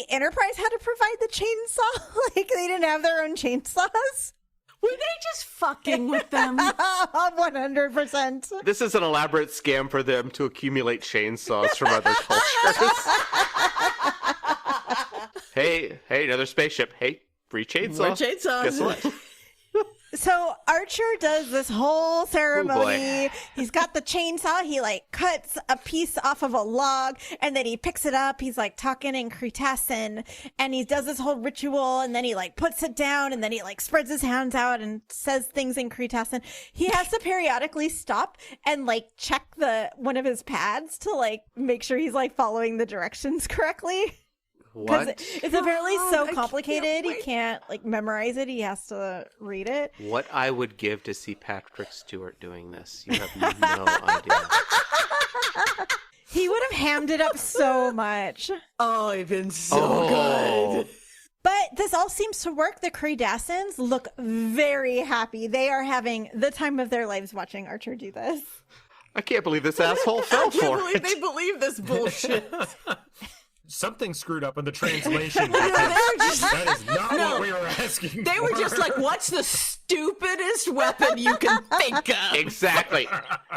Enterprise had to provide the chainsaw. Like, they didn't have their own chainsaws. Were they just fucking with them? 100%. This is an elaborate scam for them to accumulate chainsaws from other cultures. Hey, another spaceship. Hey, free chainsaw. More chainsaws. Guess what? So Archer does this whole ceremony. He's got the chainsaw. He like cuts a piece off of a log and then he picks it up. He's like talking in Cretacean and he does this whole ritual and then he like puts it down and then he like spreads his hands out and says things in Cretacean. He has to periodically stop and like check one of his pads to like make sure he's like following the directions correctly. What? It's apparently so complicated. He can't like memorize it. He has to read it. What I would give to see Patrick Stewart doing this. You have no idea. He would have hammed it up so much. Oh, it'd been so good. But this all seems to work. The Cretaceans look very happy. They are having the time of their lives watching Archer do this. I can't believe this asshole fell for it. They believe this bullshit. Something screwed up in the translation. That is not what we were asking They were just like, what's the stupidest weapon you can think of? Exactly.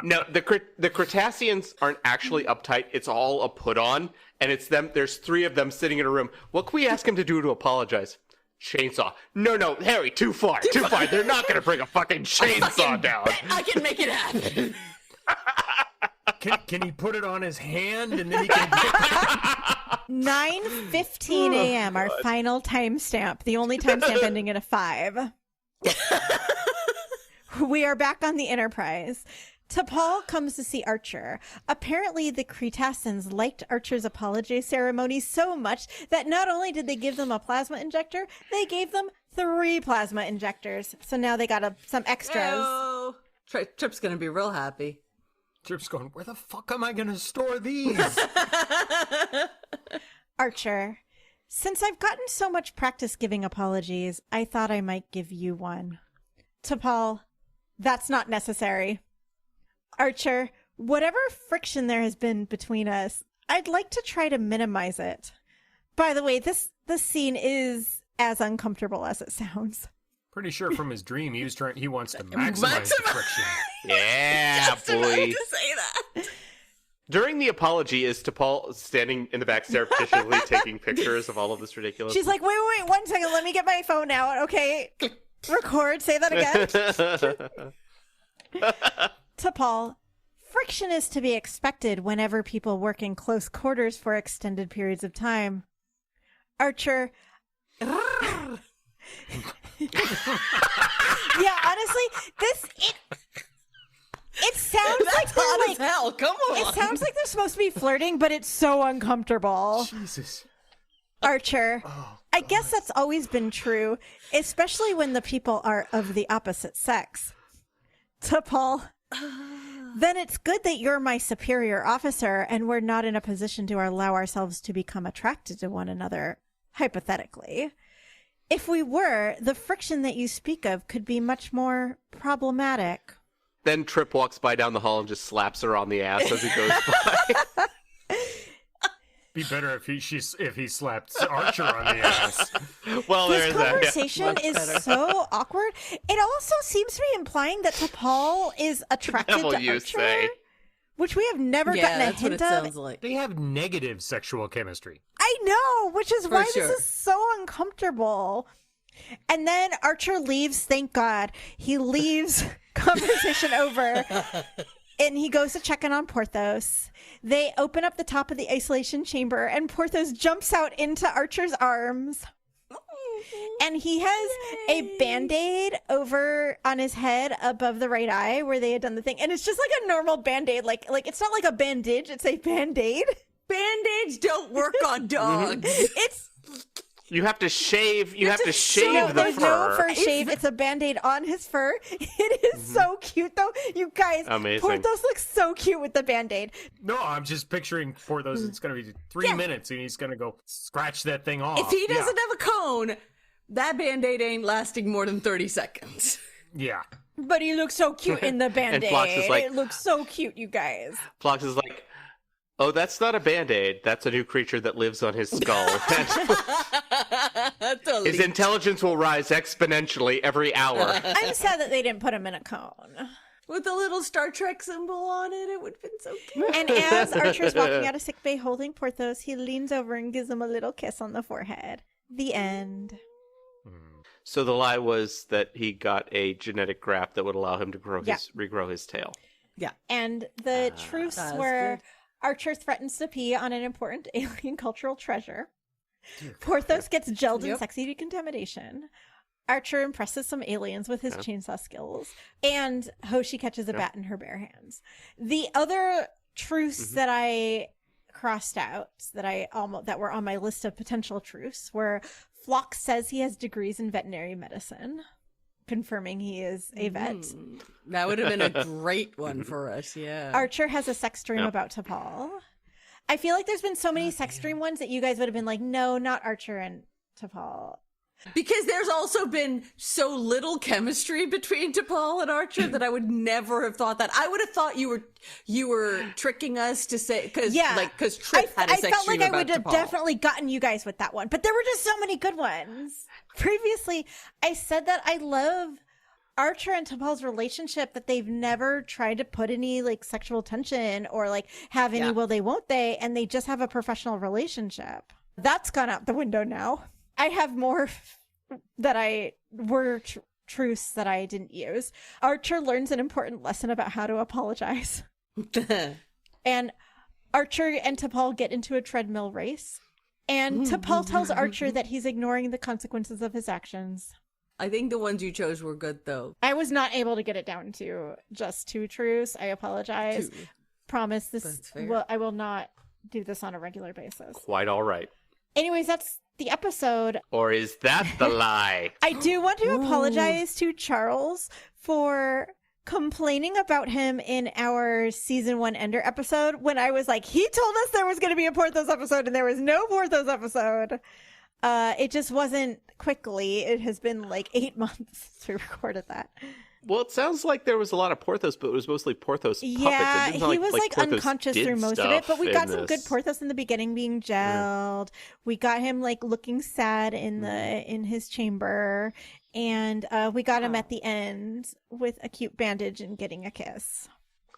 No, the Cretaceans aren't actually uptight. It's all a put-on, and it's them. There's 3 of them sitting in a room. What can we ask him to do to apologize? Chainsaw. No, Harry, too far. They're not going to bring a fucking chainsaw down. I can make it happen. Can he put it on his hand and then he can... 9:15 a.m., our final timestamp. The only timestamp ending in a 5. We are back on the Enterprise. T'Pol comes to see Archer. Apparently, the Cretaceans liked Archer's apology ceremony so much that not only did they give them a plasma injector, they gave them 3 plasma injectors. So now they got some extras. Oh, Trip's gonna be real happy. Trip's going, where the fuck am I going to store these? Archer, since I've gotten so much practice giving apologies, I thought I might give you one. T'Pol, that's not necessary. Archer, whatever friction there has been between us, I'd like to try to minimize it. By the way, this scene is as uncomfortable as it sounds. Pretty sure from his dream he wants to maximize the friction. Yeah, boy. To say that. During the apology, is T'Pol standing in the back surreptitiously taking pictures of all of this ridiculous? She's like, wait, 1 second, let me get my phone out, okay? Record, say that again. T'Pol, friction is to be expected whenever people work in close quarters for extended periods of time. Archer... Yeah, honestly, it sounds like they're hot like as hell. Come on. It sounds like they're supposed to be flirting, but it's so uncomfortable. Jesus. Archer, I guess that's always been true, especially when the people are of the opposite sex. T'Pol, then it's good that you're my superior officer and we're not in a position to allow ourselves to become attracted to one another, hypothetically. If we were, the friction that you speak of could be much more problematic. Then Trip walks by down the hall and just slaps her on the ass as he goes by. Be better if he slapped Archer on the ass. Well, This there's that. Yeah. conversation is so awkward. It also seems to be implying that T'Pol is attracted Devil to you Archer, say. which we have never Yeah, gotten a that's what hint it of. sounds like. They have negative sexual chemistry. I know, which is why sure. this is so uncomfortable. And then Archer leaves, thank God. He leaves conversation over. And he goes to check in on Porthos. They open up the top of the isolation chamber, and Porthos jumps out into Archer's arms. And he has a Band-Aid over on his head above the right eye where they had done the thing. And it's just like a normal Band-Aid. Like it's not like a bandage, it's a Band-Aid. Band-Aids don't work on dogs. It's You have to shave. You have to no, shave the there's no fur. fur shave. It's a Band-Aid on his fur. It is so cute, though. You guys, Amazing. Porthos looks so cute with the Band-Aid. No, I'm just picturing for those. It's going to be 3 minutes, and he's going to go scratch that thing off. If he doesn't have a cone, that Band-Aid ain't lasting more than 30 seconds. Yeah. But he looks so cute in the Band-Aid. Phlox is like- It looks so cute, you guys. Phlox is like, oh, that's not a Band-Aid. That's a new creature that lives on his skull. His intelligence will rise exponentially every hour. I'm sad that they didn't put him in a cone. With a little Star Trek symbol on it, it would have been so cute. And as Archer's walking out of sickbay holding Porthos, he leans over and gives him a little kiss on the forehead. The end. So the lie was that he got a genetic graft that would allow him to Yeah. regrow his tail. Yeah. And the truce that's where good. Archer threatens to pee on an important alien cultural treasure. Porthos gets gelled in Yep. sexy decontamination. Archer impresses some aliens with his chainsaw skills. And Hoshi catches a bat in her bare hands. The other truce that I crossed out, that were on my list of potential truce, were Phlox says he has degrees in veterinary medicine, confirming he is a vet. That would have been a great one for us, yeah. Archer has a sex dream about T'Pol. I feel like there's been so many sex dream ones that you guys would have been like, no, not Archer and T'Pol. Because there's also been so little chemistry between T'Pol and Archer that I would never have thought that. I would have thought you were tricking us to say because Trip had a sex felt dream like I about would have T'Pol. definitely gotten you guys with that one, but there were just so many good ones. Previously, I said that I love Archer and T'Pol's relationship, that they've never tried to put any like sexual tension or like have any will they won't they, and they just have a professional relationship. That's gone out the window now. I have more that were truths that I didn't use. Archer learns an important lesson about how to apologize. And Archer and T'Pol get into a treadmill race. And T'Pol tells Archer that he's ignoring the consequences of his actions. I think the ones you chose were good, though. I was not able to get it down to just 2 truths. I apologize. Two. Promise this. That's fair. Well, I will not do this on a regular basis. Quite all right. Anyways, that's the episode. Or is that the lie? I do want to apologize to Charles for complaining about him in our season 1 Ender episode when I was like, he told us there was going to be a Porthos episode and there was no Porthos episode. It just wasn't quickly. It has been like 8 months since we recorded that. Well, it sounds like there was a lot of Porthos, but it was mostly Porthos puppets. Yeah, It didn't sound he was like Porthos unconscious did through most of it, but we stuff got in some good this. Porthos in the beginning being gelled. We got him like looking sad in his chamber, and we got him at the end with a cute bandage and getting a kiss.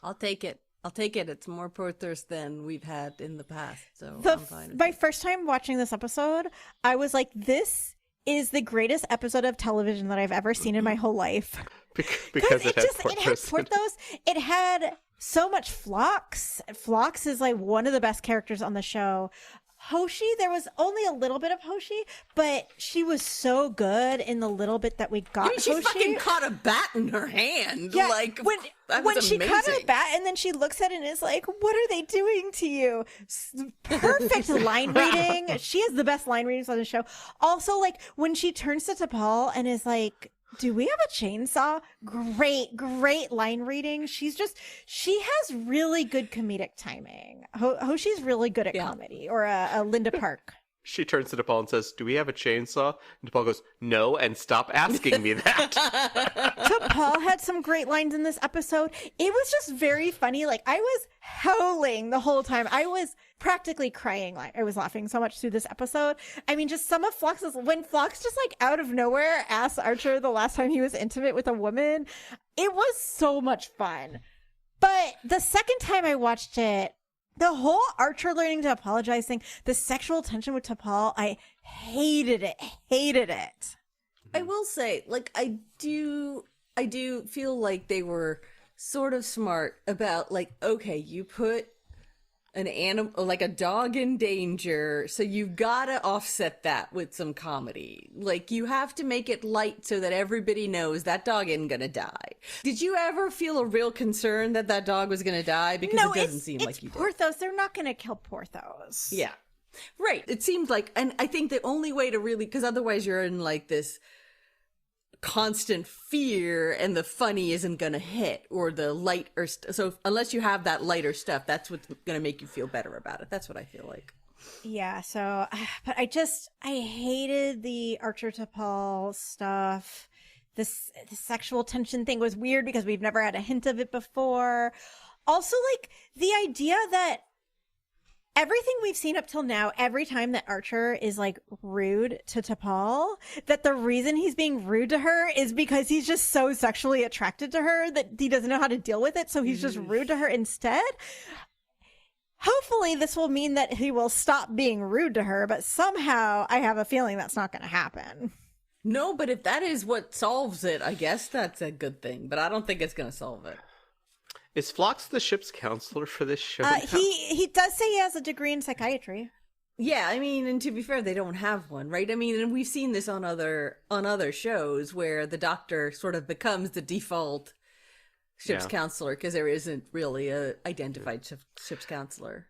I'll take it. It's more Porthos than we've had in the past, so I'm fine with My it. first time watching this episode, I was like, this is the greatest episode of television that I've ever seen in my whole life. Because it had it had Porthos. Porthos. It had so much Phlox. Phlox is like one of the best characters on the show. Hoshi, there was only a little bit of Hoshi, but she was so good in the little bit that we got. I mean, she Hoshi. fucking caught a bat in her hand. Yeah, Like, that when was she caught a amazing. bat and then she looks at it and is like, what are they doing to you? Perfect line reading. She has the best line readings on the show. Also, like when she turns to T'Pol and is like, do we have a chainsaw? Great line reading. She has really good comedic timing. Hoshi's really good at comedy, or a Linda Park. She turns to T'Pol and says, "Do we have a chainsaw?" And T'Pol goes, "No, and stop asking me that." T'Pol had some great lines in this episode. It was just very funny. Like, I was howling the whole time. I was practically crying. Like, I was laughing so much through this episode. I mean, just some of Phlox's, when Phlox just like out of nowhere asked Archer the last time he was intimate with a woman, it was so much fun. But the second time I watched it, the whole Archer learning to apologize thing, the sexual tension with T'Pol, I hated it. Hated it. I will say, like, I do feel like they were sort of smart about, like, okay, you put an animal, like a dog in danger, so you've got to offset that with some comedy. Like, you have to make it light so that everybody knows that dog isn't gonna die. Did you ever feel a real concern that that dog was gonna die? Because it doesn't seem like you did. Porthos. They're not gonna kill Porthos. Yeah. Right. It seemed like, and I think the only way to really, because otherwise you're in like this constant fear and the funny isn't gonna hit, or the lighter so unless you have that lighter stuff, that's what's gonna make you feel better about it. That's what I feel like. Yeah, so but I hated the Archer T'Pol stuff. The sexual tension thing was weird because we've never had a hint of it before. Also, like, the idea that everything we've seen up till now, every time that Archer is like rude to T'Pol, that the reason he's being rude to her is because he's just so sexually attracted to her that he doesn't know how to deal with it, so he's just rude to her instead. Hopefully this will mean that he will stop being rude to her, but somehow I have a feeling that's not going to happen. No, but if that is what solves it, I guess that's a good thing, but I don't think it's going to solve it. Is Phlox the ship's counselor for this show? He does say he has a degree in psychiatry. Yeah, I mean, and to be fair, they don't have one, right? I mean, and we've seen this on other shows where the doctor sort of becomes the default ship's counselor because there isn't really a identified ship's counselor.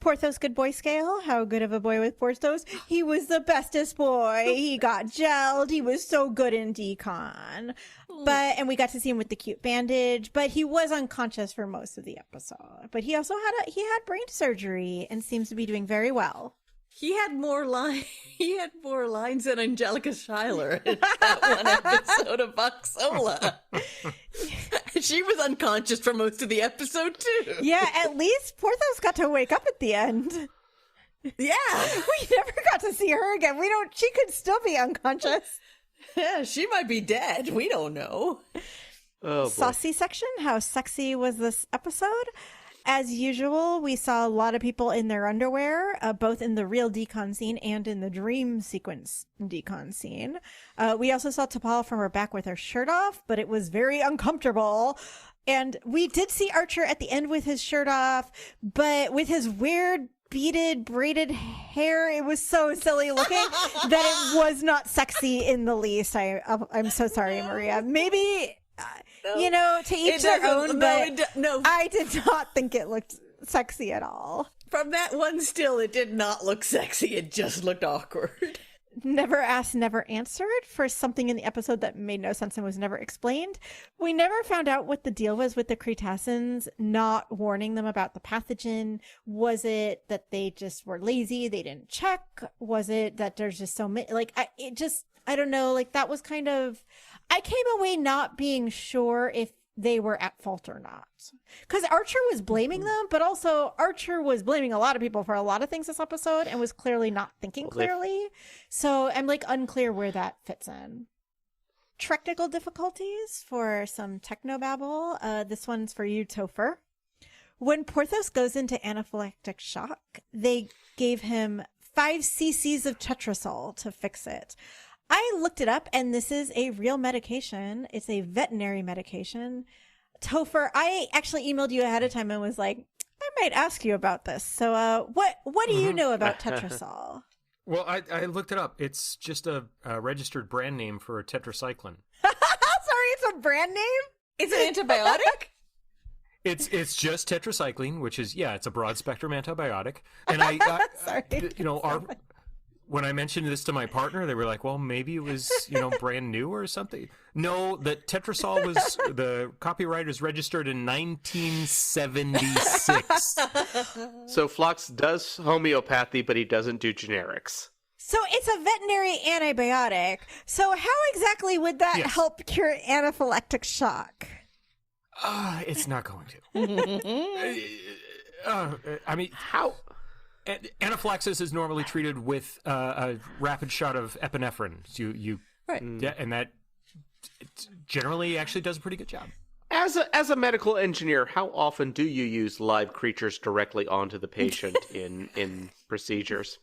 Porthos good boy scale. How good of a boy was Porthos? He was the bestest boy. He got gelled. He was so good in decon. And we got to see him with the cute bandage, but he was unconscious for most of the episode. But he also had brain surgery and seems to be doing very well. He had more lines than Angelica Schuyler in that one episode of Voxola. She was unconscious for most of the episode too. Yeah, at least Porthos got to wake up at the end. Yeah. We never got to see her again. She could still be unconscious. Yeah, she might be dead. We don't know. Oh, boy. Saucy section. How sexy was this episode? As usual, we saw a lot of people in their underwear, both in the real decon scene and in the dream sequence decon scene. We also saw T'Pol from her back with her shirt off, but it was very uncomfortable. And we did see Archer at the end with his shirt off, but with his weird beaded, braided hair, it was so silly looking that it was not sexy in the least. I'm so sorry, Maria. Maybe... to each their own, but no. I did not think it looked sexy at all. From that one still, it did not look sexy. It just looked awkward. Never asked, never answered for something in the episode that made no sense and was never explained. We never found out what the deal was with the Cretaceans not warning them about the pathogen. Was it that they just were lazy? They didn't check? Was it that there's just so many? I don't know. Like, that was kind of... I came away not being sure if they were at fault or not. Because Archer was blaming them, but also Archer was blaming a lot of people for a lot of things this episode and was clearly not thinking clearly. So I'm unclear where that fits in. Technical difficulties for some technobabble. This one's for you, Topher. When Porthos goes into anaphylactic shock, they gave him 5 cc's of Tetrasol to fix it. I looked it up, and this is a real medication. It's a veterinary medication. Topher, I actually emailed you ahead of time and was like, I might ask you about this. So what do you know about Tetrasol? Well, I looked it up. It's just a registered brand name for a tetracycline. Sorry, it's a brand name? It's an antibiotic? It's just tetracycline, which is, it's a broad spectrum antibiotic. And Sorry. when I mentioned this to my partner, they were like, well, maybe it was, brand new or something. No, that Tetrasol the copyright is registered in 1976. So Phlox does homeopathy, but he doesn't do generics. So it's a veterinary antibiotic. So how exactly would that help cure anaphylactic shock? It's not going to. I mean, how? Anaphylaxis is normally treated with a rapid shot of epinephrine. Right. Yeah, and that generally actually does a pretty good job. As a medical engineer, how often do you use live creatures directly onto the patient in procedures?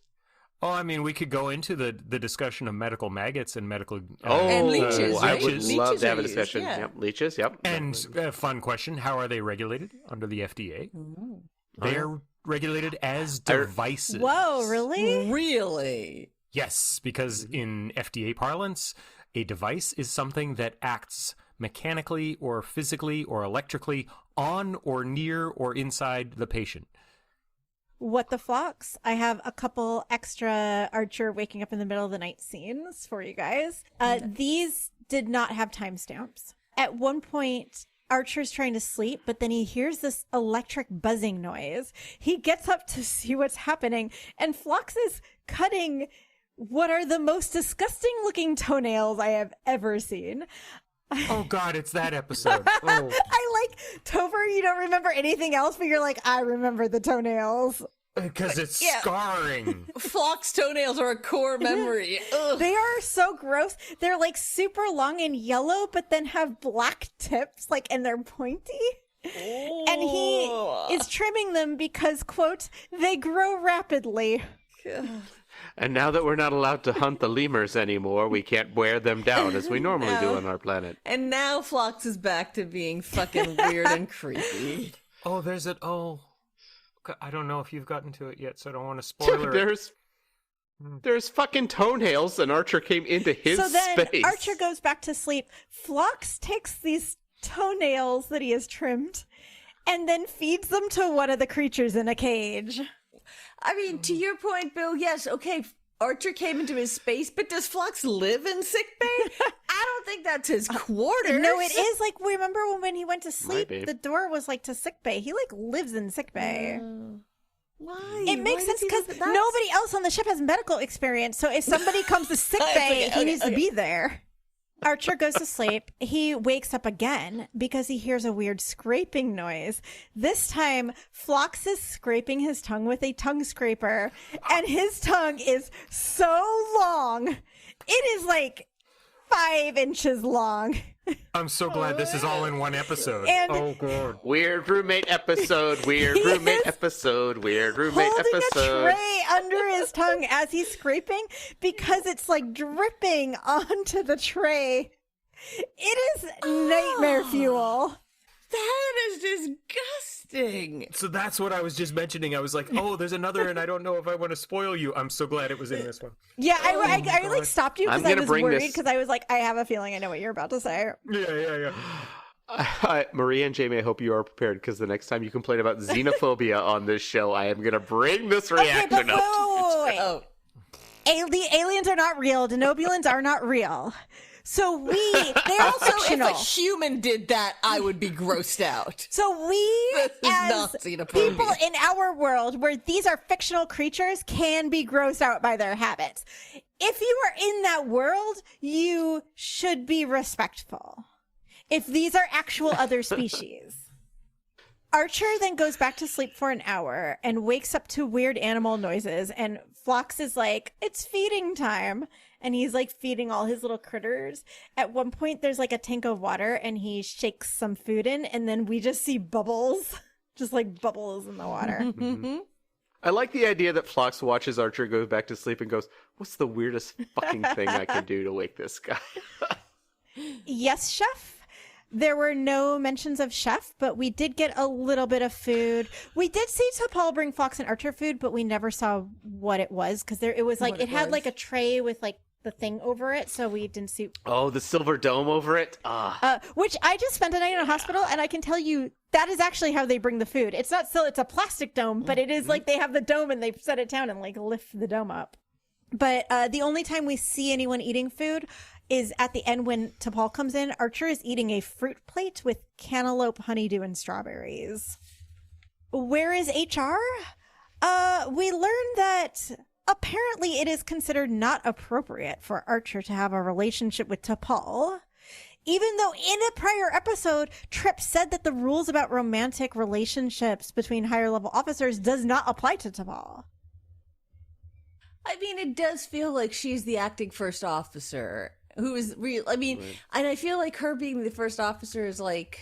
Oh, I mean, we could go into the discussion of medical maggots and medical and leeches. I Right? would Leeches love to are have a used, discussion. yeah. Yep, leeches. Yep. And a fun question: how are they regulated under the FDA? They're regulated as devices. Whoa, really? Really? Yes, because in FDA parlance, a device is something that acts mechanically or physically or electrically on or near or inside the patient. What the Phlox? I have a couple extra Archer waking up in the middle of the night scenes for you guys. These did not have timestamps. At one point, Archer's trying to sleep, but then he hears this electric buzzing noise. He gets up to see what's happening, and Phlox is cutting what are the most disgusting looking toenails I have ever seen. Oh God, it's that episode. Oh. I like, Topher, you don't remember anything else, but you're like, I remember the toenails. Because it's scarring. Phlox toenails are a core memory. Ugh. They are so gross. They're like super long and yellow, but then have black tips, and they're pointy. And he is trimming them because, quote, they grow rapidly. And now that we're not allowed to hunt the lemurs anymore, we can't wear them down as we normally do on our planet. And now Phlox is back to being fucking weird and creepy. Oh, I don't know if you've gotten to it yet, so I don't want to spoil it. There's fucking toenails, and Archer came into his So then space. Archer goes back to sleep. Phlox takes these toenails that he has trimmed and then feeds them to one of the creatures in a cage. I mean, to your point, Bill, yes, okay, Archer came into his space, but does Phlox live in Sickbay? I don't think that's his quarters. No, it is remember when he went to sleep, Might be. the door was to Sickbay. He lives in Sickbay. Why? It makes Why sense does he because live- that's- nobody else on the ship has medical experience. So if somebody comes to Sickbay, he needs to be there. Archer goes to sleep. He wakes up again because he hears a weird scraping noise. This time, Phlox is scraping his tongue with a tongue scraper, and his tongue is so long. It is 5 inches long. I'm so glad this is all in one episode. And oh God. Weird roommate episode, weird roommate episode, weird roommate holding episode. a tray under his tongue as he's scraping because it's dripping onto the tray. It is nightmare fuel. That is disgusting. So that's what I was just mentioning. I was like, oh, there's another, and I don't know if I want to spoil you. I'm so glad it was in this one. Yeah, I stopped you because I'm I gonna was bring worried this- because I was like, I have a feeling I know what you're about to say. Yeah. Maria and Jamie, I hope you are prepared because the next time you complain about xenophobia on this show, I am going to bring this reaction up. Wait. Oh, The aliens are not real. Denobulans are not real. So they're also, fictional. if a human did that, I would be grossed out. So we, This is as not xenophobia. people in our world where these are fictional creatures, can be grossed out by their habits. If you are in that world, you should be respectful. If these are actual other species. Archer then goes back to sleep for an hour and wakes up to weird animal noises. And Phlox is like, it's feeding time. And he's feeding all his little critters. At one point, there's a tank of water and he shakes some food in. And then we just see bubbles, just bubbles in the water. Mm-hmm. I like the idea that Phlox watches Archer go back to sleep and goes, what's the weirdest fucking thing I can do to wake this guy? Yes, chef. There were no mentions of chef, but we did get a little bit of food. We did see T'Pol bring Phlox and Archer food, but we never saw what it was because it was it had a tray with the thing over it, so we didn't see. Oh, the silver dome over it? Which I just spent a night in a hospital, and I can tell you that is actually how they bring the food. It's not still, it's a plastic dome, but it is they have the dome and they set it down and lift the dome up. But the only time we see anyone eating food is at the end when T'Pol comes in. Archer is eating a fruit plate with cantaloupe, honeydew, and strawberries. Where is HR? We learned that apparently it is considered not appropriate for Archer to have a relationship with T'Pol, even though in a prior episode, Trip said that the rules about romantic relationships between higher level officers does not apply to T'Pol. I mean, it does feel like she's the acting first officer who is real. I mean, Right. and I feel like her being the first officer is like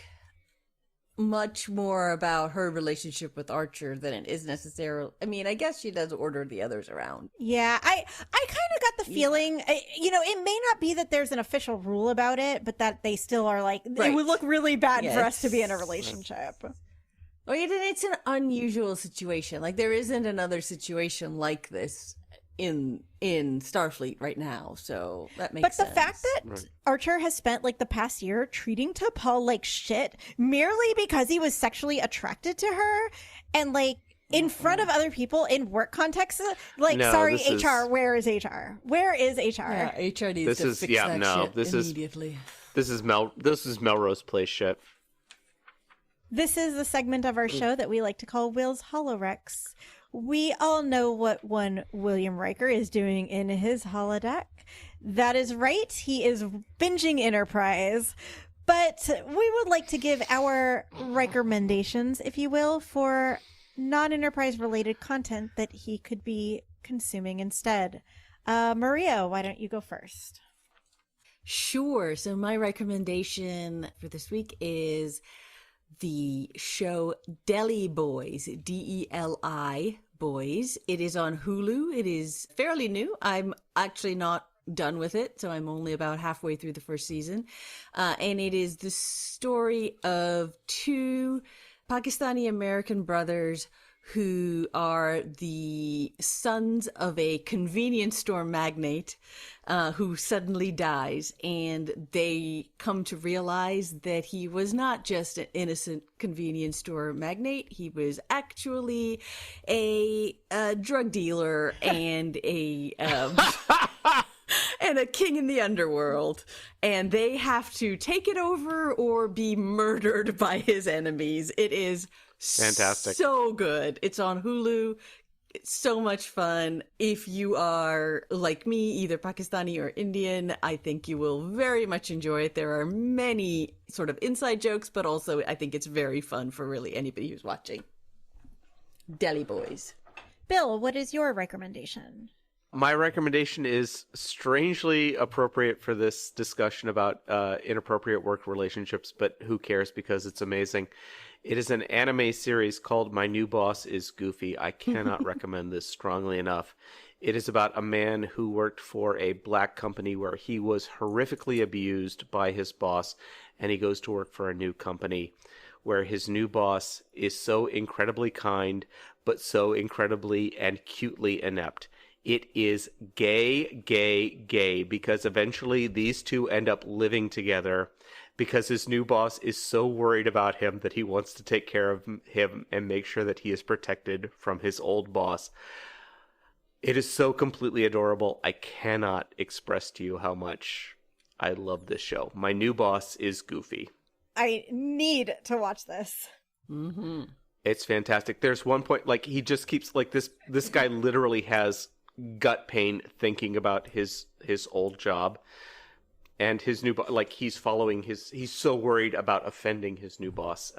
much more about her relationship with Archer than it is necessarily. I mean, I guess she does order the others around. Yeah, I kind of got the feeling, it may not be that there's an official rule about it, but that they still are like, it Right. would look really bad Yeah, for us to be in a it's- relationship. I mean, it's an unusual situation. Like, there isn't another situation like this in Starfleet right now, so that makes But the sense. fact that Right. Archer has spent like the past year treating T'Pol like shit merely because he was sexually attracted to her and like in front of other people in work contexts, like, No, sorry, this is- HR, where is HR? Where is HR? Yeah, HR needs This to is- fix yeah, that no, shit this is- immediately. This is Melrose Place shit. This is the segment of our show that we like to call Will's Holorex. We all know what one William Riker is doing in his holodeck. That is right, he is binging Enterprise. But we would like to give our Rikermendations, if you will, for non-Enterprise related content that he could be consuming instead. Maria, why don't you go first? Sure. So my recommendation for this week is the show Deli Boys, Deli Boys. It is on Hulu. It is fairly new. I'm actually not done with it, so I'm only about halfway through the first season. And it is the story of two Pakistani American brothers who are the sons of a convenience store magnate who suddenly dies, and they come to realize that he was not just an innocent convenience store magnate. He was actually a drug dealer and a and a king in the underworld, and they have to take it over or be murdered by his enemies. It is Fantastic. so good. It's on Hulu. It's so much fun. If you are like me, either Pakistani or Indian, I think you will very much enjoy it. There are many sort of inside jokes, but also I think it's very fun for really anybody who's watching. Deli Boys. Bill, what is your recommendation? My recommendation is strangely appropriate for this discussion about inappropriate work relationships, but who cares because it's amazing. It is an anime series called My New Boss is Goofy. I cannot recommend this strongly enough. It is about a man who worked for a black company where he was horrifically abused by his boss, and he goes to work for a new company where his new boss is so incredibly kind, but so incredibly and cutely inept. It is gay, because eventually these two end up living together because his new boss is so worried about him that he wants to take care of him and make sure that he is protected from his old boss. It is so completely adorable. I cannot express to you how much I love this show. My New Boss is Goofy. I need to watch this. Mm-hmm. It's fantastic. There's one point, like, he just keeps, like, this guy literally has gut pain thinking about his old job. And his new boss, like, he's so worried about offending his new boss.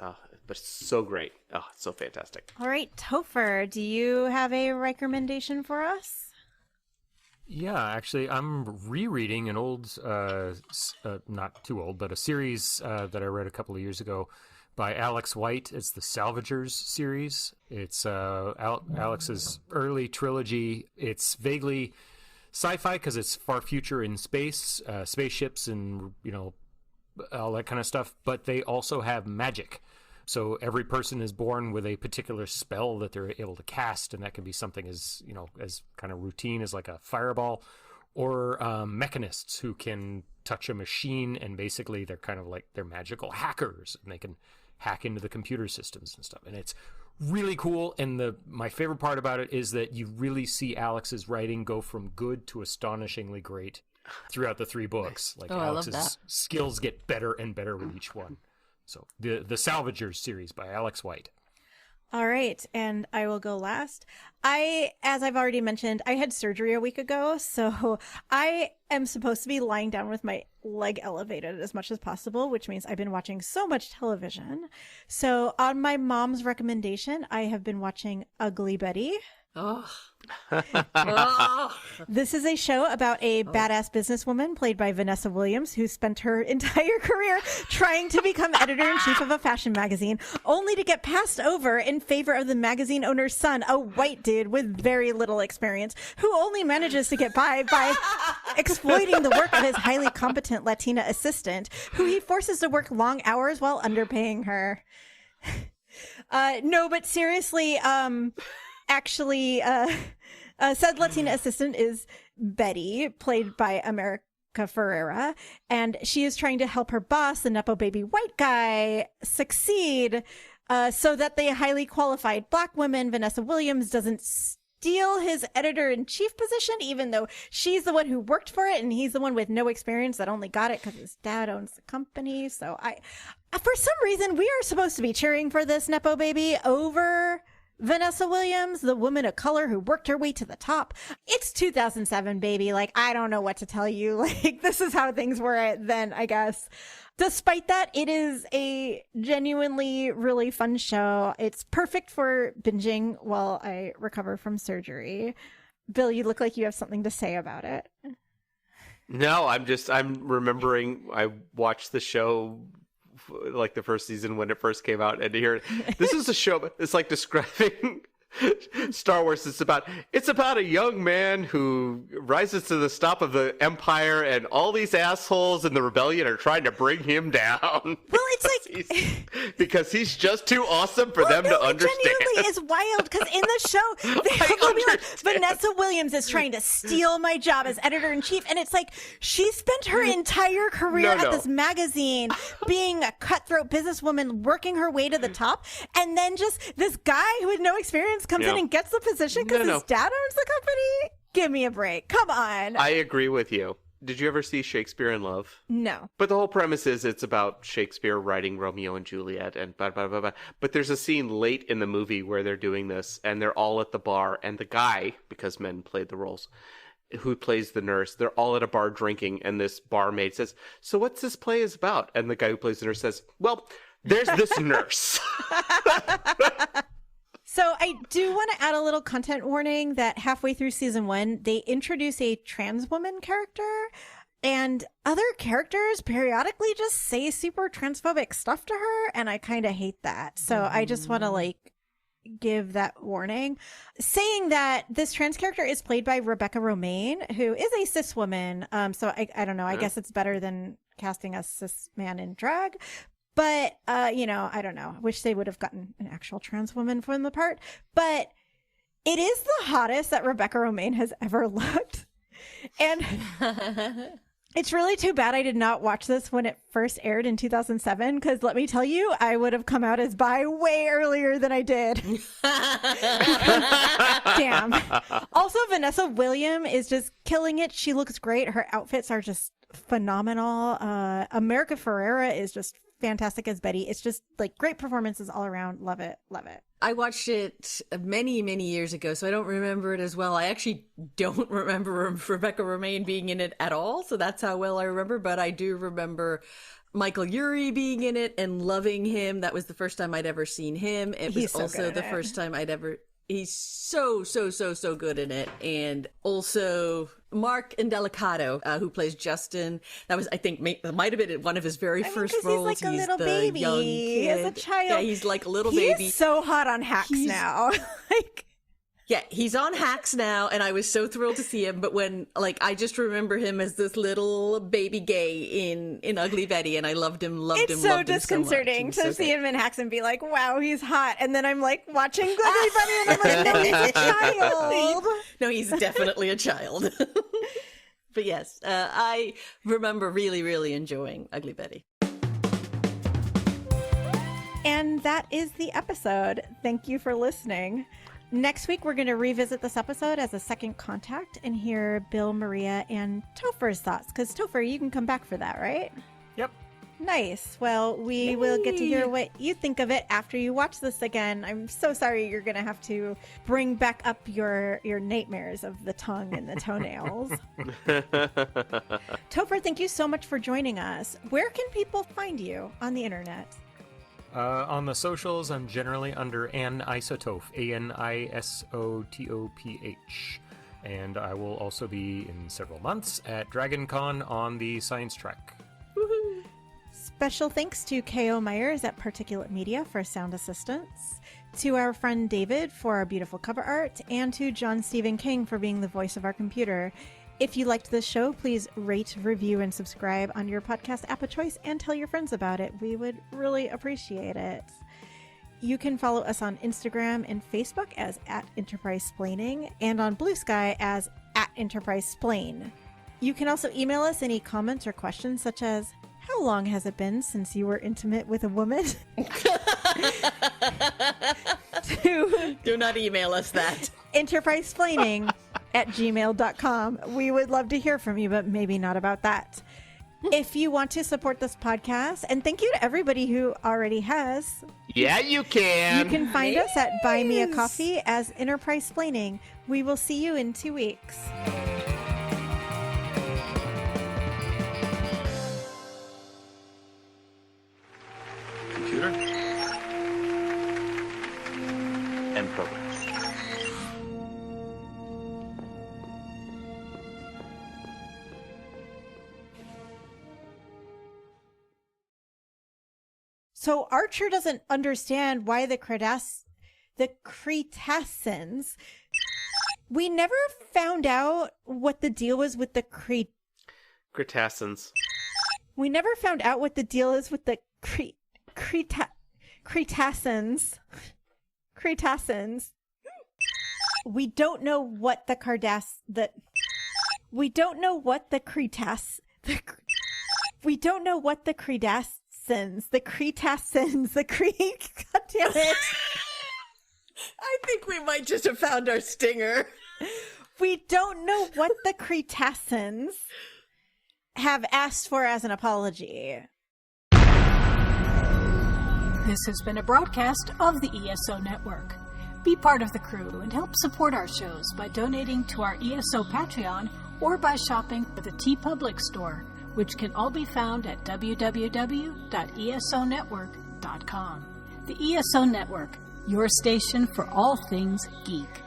But it's so great. Oh, it's so fantastic. All right, Topher, do you have a recommendation for us? Yeah, actually, I'm rereading an old, not too old, but a series that I read a couple of years ago by Alex White. It's the Salvagers series. It's Alex's early trilogy. It's vaguely sci-fi because it's far future in space, spaceships and, all that kind of stuff. But they also have magic. So every person is born with a particular spell that they're able to cast, and that can be something as kind of routine as like a fireball, or mechanists who can touch a machine, and basically they're kind of like, they're magical hackers, and they can hack into the computer systems and stuff. And it's really cool. And my favorite part about it is that you really see Alex's writing go from good to astonishingly great throughout the 3 books. Like Alex's skills get better and better with each one. So the Salvagers series by Alex White. All right, and I will go last. As I've already mentioned, I had surgery a week ago, so I am supposed to be lying down with my leg elevated as much as possible, which means I've been watching so much television. So on my mom's recommendation, I have been watching Ugly Betty. Oh. This is a show about a badass businesswoman played by Vanessa Williams who spent her entire career trying to become editor-in-chief of a fashion magazine, only to get passed over in favor of the magazine owner's son, a white dude with very little experience, who only manages to get by exploiting the work of his highly competent Latina assistant, who he forces to work long hours while underpaying her. No, but seriously, actually, said Latina assistant is Betty, played by America Ferrera, and she is trying to help her boss, the Nepo baby white guy, succeed so that the highly qualified black woman, Vanessa Williams, doesn't steal his editor-in-chief position, even though she's the one who worked for it and he's the one with no experience that only got it because his dad owns the company. So for some reason, we are supposed to be cheering for this Nepo baby over Vanessa Williams, the woman of color who worked her way to the top. It's 2007, baby. Like, I don't know what to tell you. Like, this is how things were then, I guess. Despite that, it is a genuinely really fun show. It's perfect for binging while I recover from surgery. Bill, you look like you have something to say about it. No, I'm remembering I watched the show like the first season when it first came out, and to hear this is a show, it's like describing Star Wars. It's about a young man who rises to the top of the Empire, and all these assholes in the rebellion are trying to bring him down. Well, it's like because he's just too awesome for them to understand. It genuinely is wild because in the show, they'll be like, Vanessa Williams is trying to steal my job as editor-in-chief, and it's like she spent her entire career at this magazine being a cutthroat businesswoman, working her way to the top, and then just this guy who had no experience comes in and gets the position because his dad owns the company? Give me a break. Come on. I agree with you. Did you ever see Shakespeare in Love? No. But the whole premise is it's about Shakespeare writing Romeo and Juliet and blah, blah, blah, blah. But there's a scene late in the movie where they're doing this and they're all at the bar, and the guy, because men played the roles, who plays the nurse, they're all at a bar drinking, and this barmaid says, "So what's this play is about?" And the guy who plays the nurse says, "Well, there's this nurse." So I do want to add a little content warning that halfway through season 1, they introduce a trans woman character, and other characters periodically just say super transphobic stuff to her, and I kind of hate that. So I just want to give that warning. Saying that, this trans character is played by Rebecca Romijn, who is a cis woman. So I don't know. I guess it's better than casting a cis man in drag. But, I don't know. I wish they would have gotten an actual trans woman for the part. But it is the hottest that Rebecca Romijn has ever looked. And it's really too bad I did not watch this when it first aired in 2007. Because let me tell you, I would have come out as bi way earlier than I did. Damn. Also, Vanessa Williams is just killing it. She looks great. Her outfits are just phenomenal. America Ferrera is just fantastic as Betty. It's just great performances all around. Love it. Love it. I watched it many, many years ago, so I don't remember it as well. I actually don't remember Rebecca Romijn being in it at all, so that's how well I remember. But I do remember Michael Urie being in it and loving him. That was the first time I'd ever seen him. It was also the first time I'd ever... He's so good in it. And also Mark Indelicato, who plays Justin. That was, I think, might have been one of his very first roles. He's like a little baby. Young kid. He's a child. Yeah, he's like a little baby. He's so hot on Hacks now. Yeah, he's on Hacks now, and I was so thrilled to see him. But when, I just remember him as this little baby gay in Ugly Betty, and I loved him, It's so disconcerting to see him in Hacks and be like, wow, he's hot. And then I'm watching Ugly Betty, and I'm like, no, he's a child. No, he's definitely a child. But yes, I remember really, really enjoying Ugly Betty. And that is the episode. Thank you for listening. Next week, we're going to revisit this episode as a second contact and hear Bill, Maria, and Topher's thoughts. Because Topher, you can come back for that, right? Yep. Nice. Well, we will get to hear what you think of it after you watch this again. I'm so sorry you're going to have to bring back up your nightmares of the tongue and the toenails. Topher, thank you so much for joining us. Where can people find you on the internet? On the socials, I'm generally under Anisotoph, Anisotoph. And I will also be in several months at DragonCon on the science track. Woohoo! Special thanks to K.O. Myers at Particulate Media for sound assistance, to our friend David for our beautiful cover art, and to John Stephen King for being the voice of our computer. If you liked this show, please rate, review, and subscribe on your podcast app of choice and tell your friends about it. We would really appreciate it. You can follow us on Instagram and Facebook as @EnterpriseSplaining and on Blue Sky as @EnterpriseSplain. You can also email us any comments or questions such as, how long has it been since you were intimate with a woman? Do not email us that. enterprisesplaining@gmail.com. We would love to hear from you, but maybe not about that. If you want to support this podcast, and thank you to everybody who already has. Yeah, you can. You can find us at Buy Me a Coffee as Enterprise Splaining. We will see you in 2 weeks. Computer. End program. So Archer doesn't understand why the Cretaceans. We never found out what the deal was with the Cretaceans. We never found out what the deal is with the Cretaceans. We don't know what the We don't know what the Cretaceans. God damn it. I think we might just have found our stinger. We don't know what the Cretaceans have asked for as an apology. This has been a broadcast of the ESO Network. Be part of the crew and help support our shows by donating to our ESO Patreon or by shopping at the TeePublic store, which can all be found at www.esonetwork.com. The ESO Network, your station for all things geek.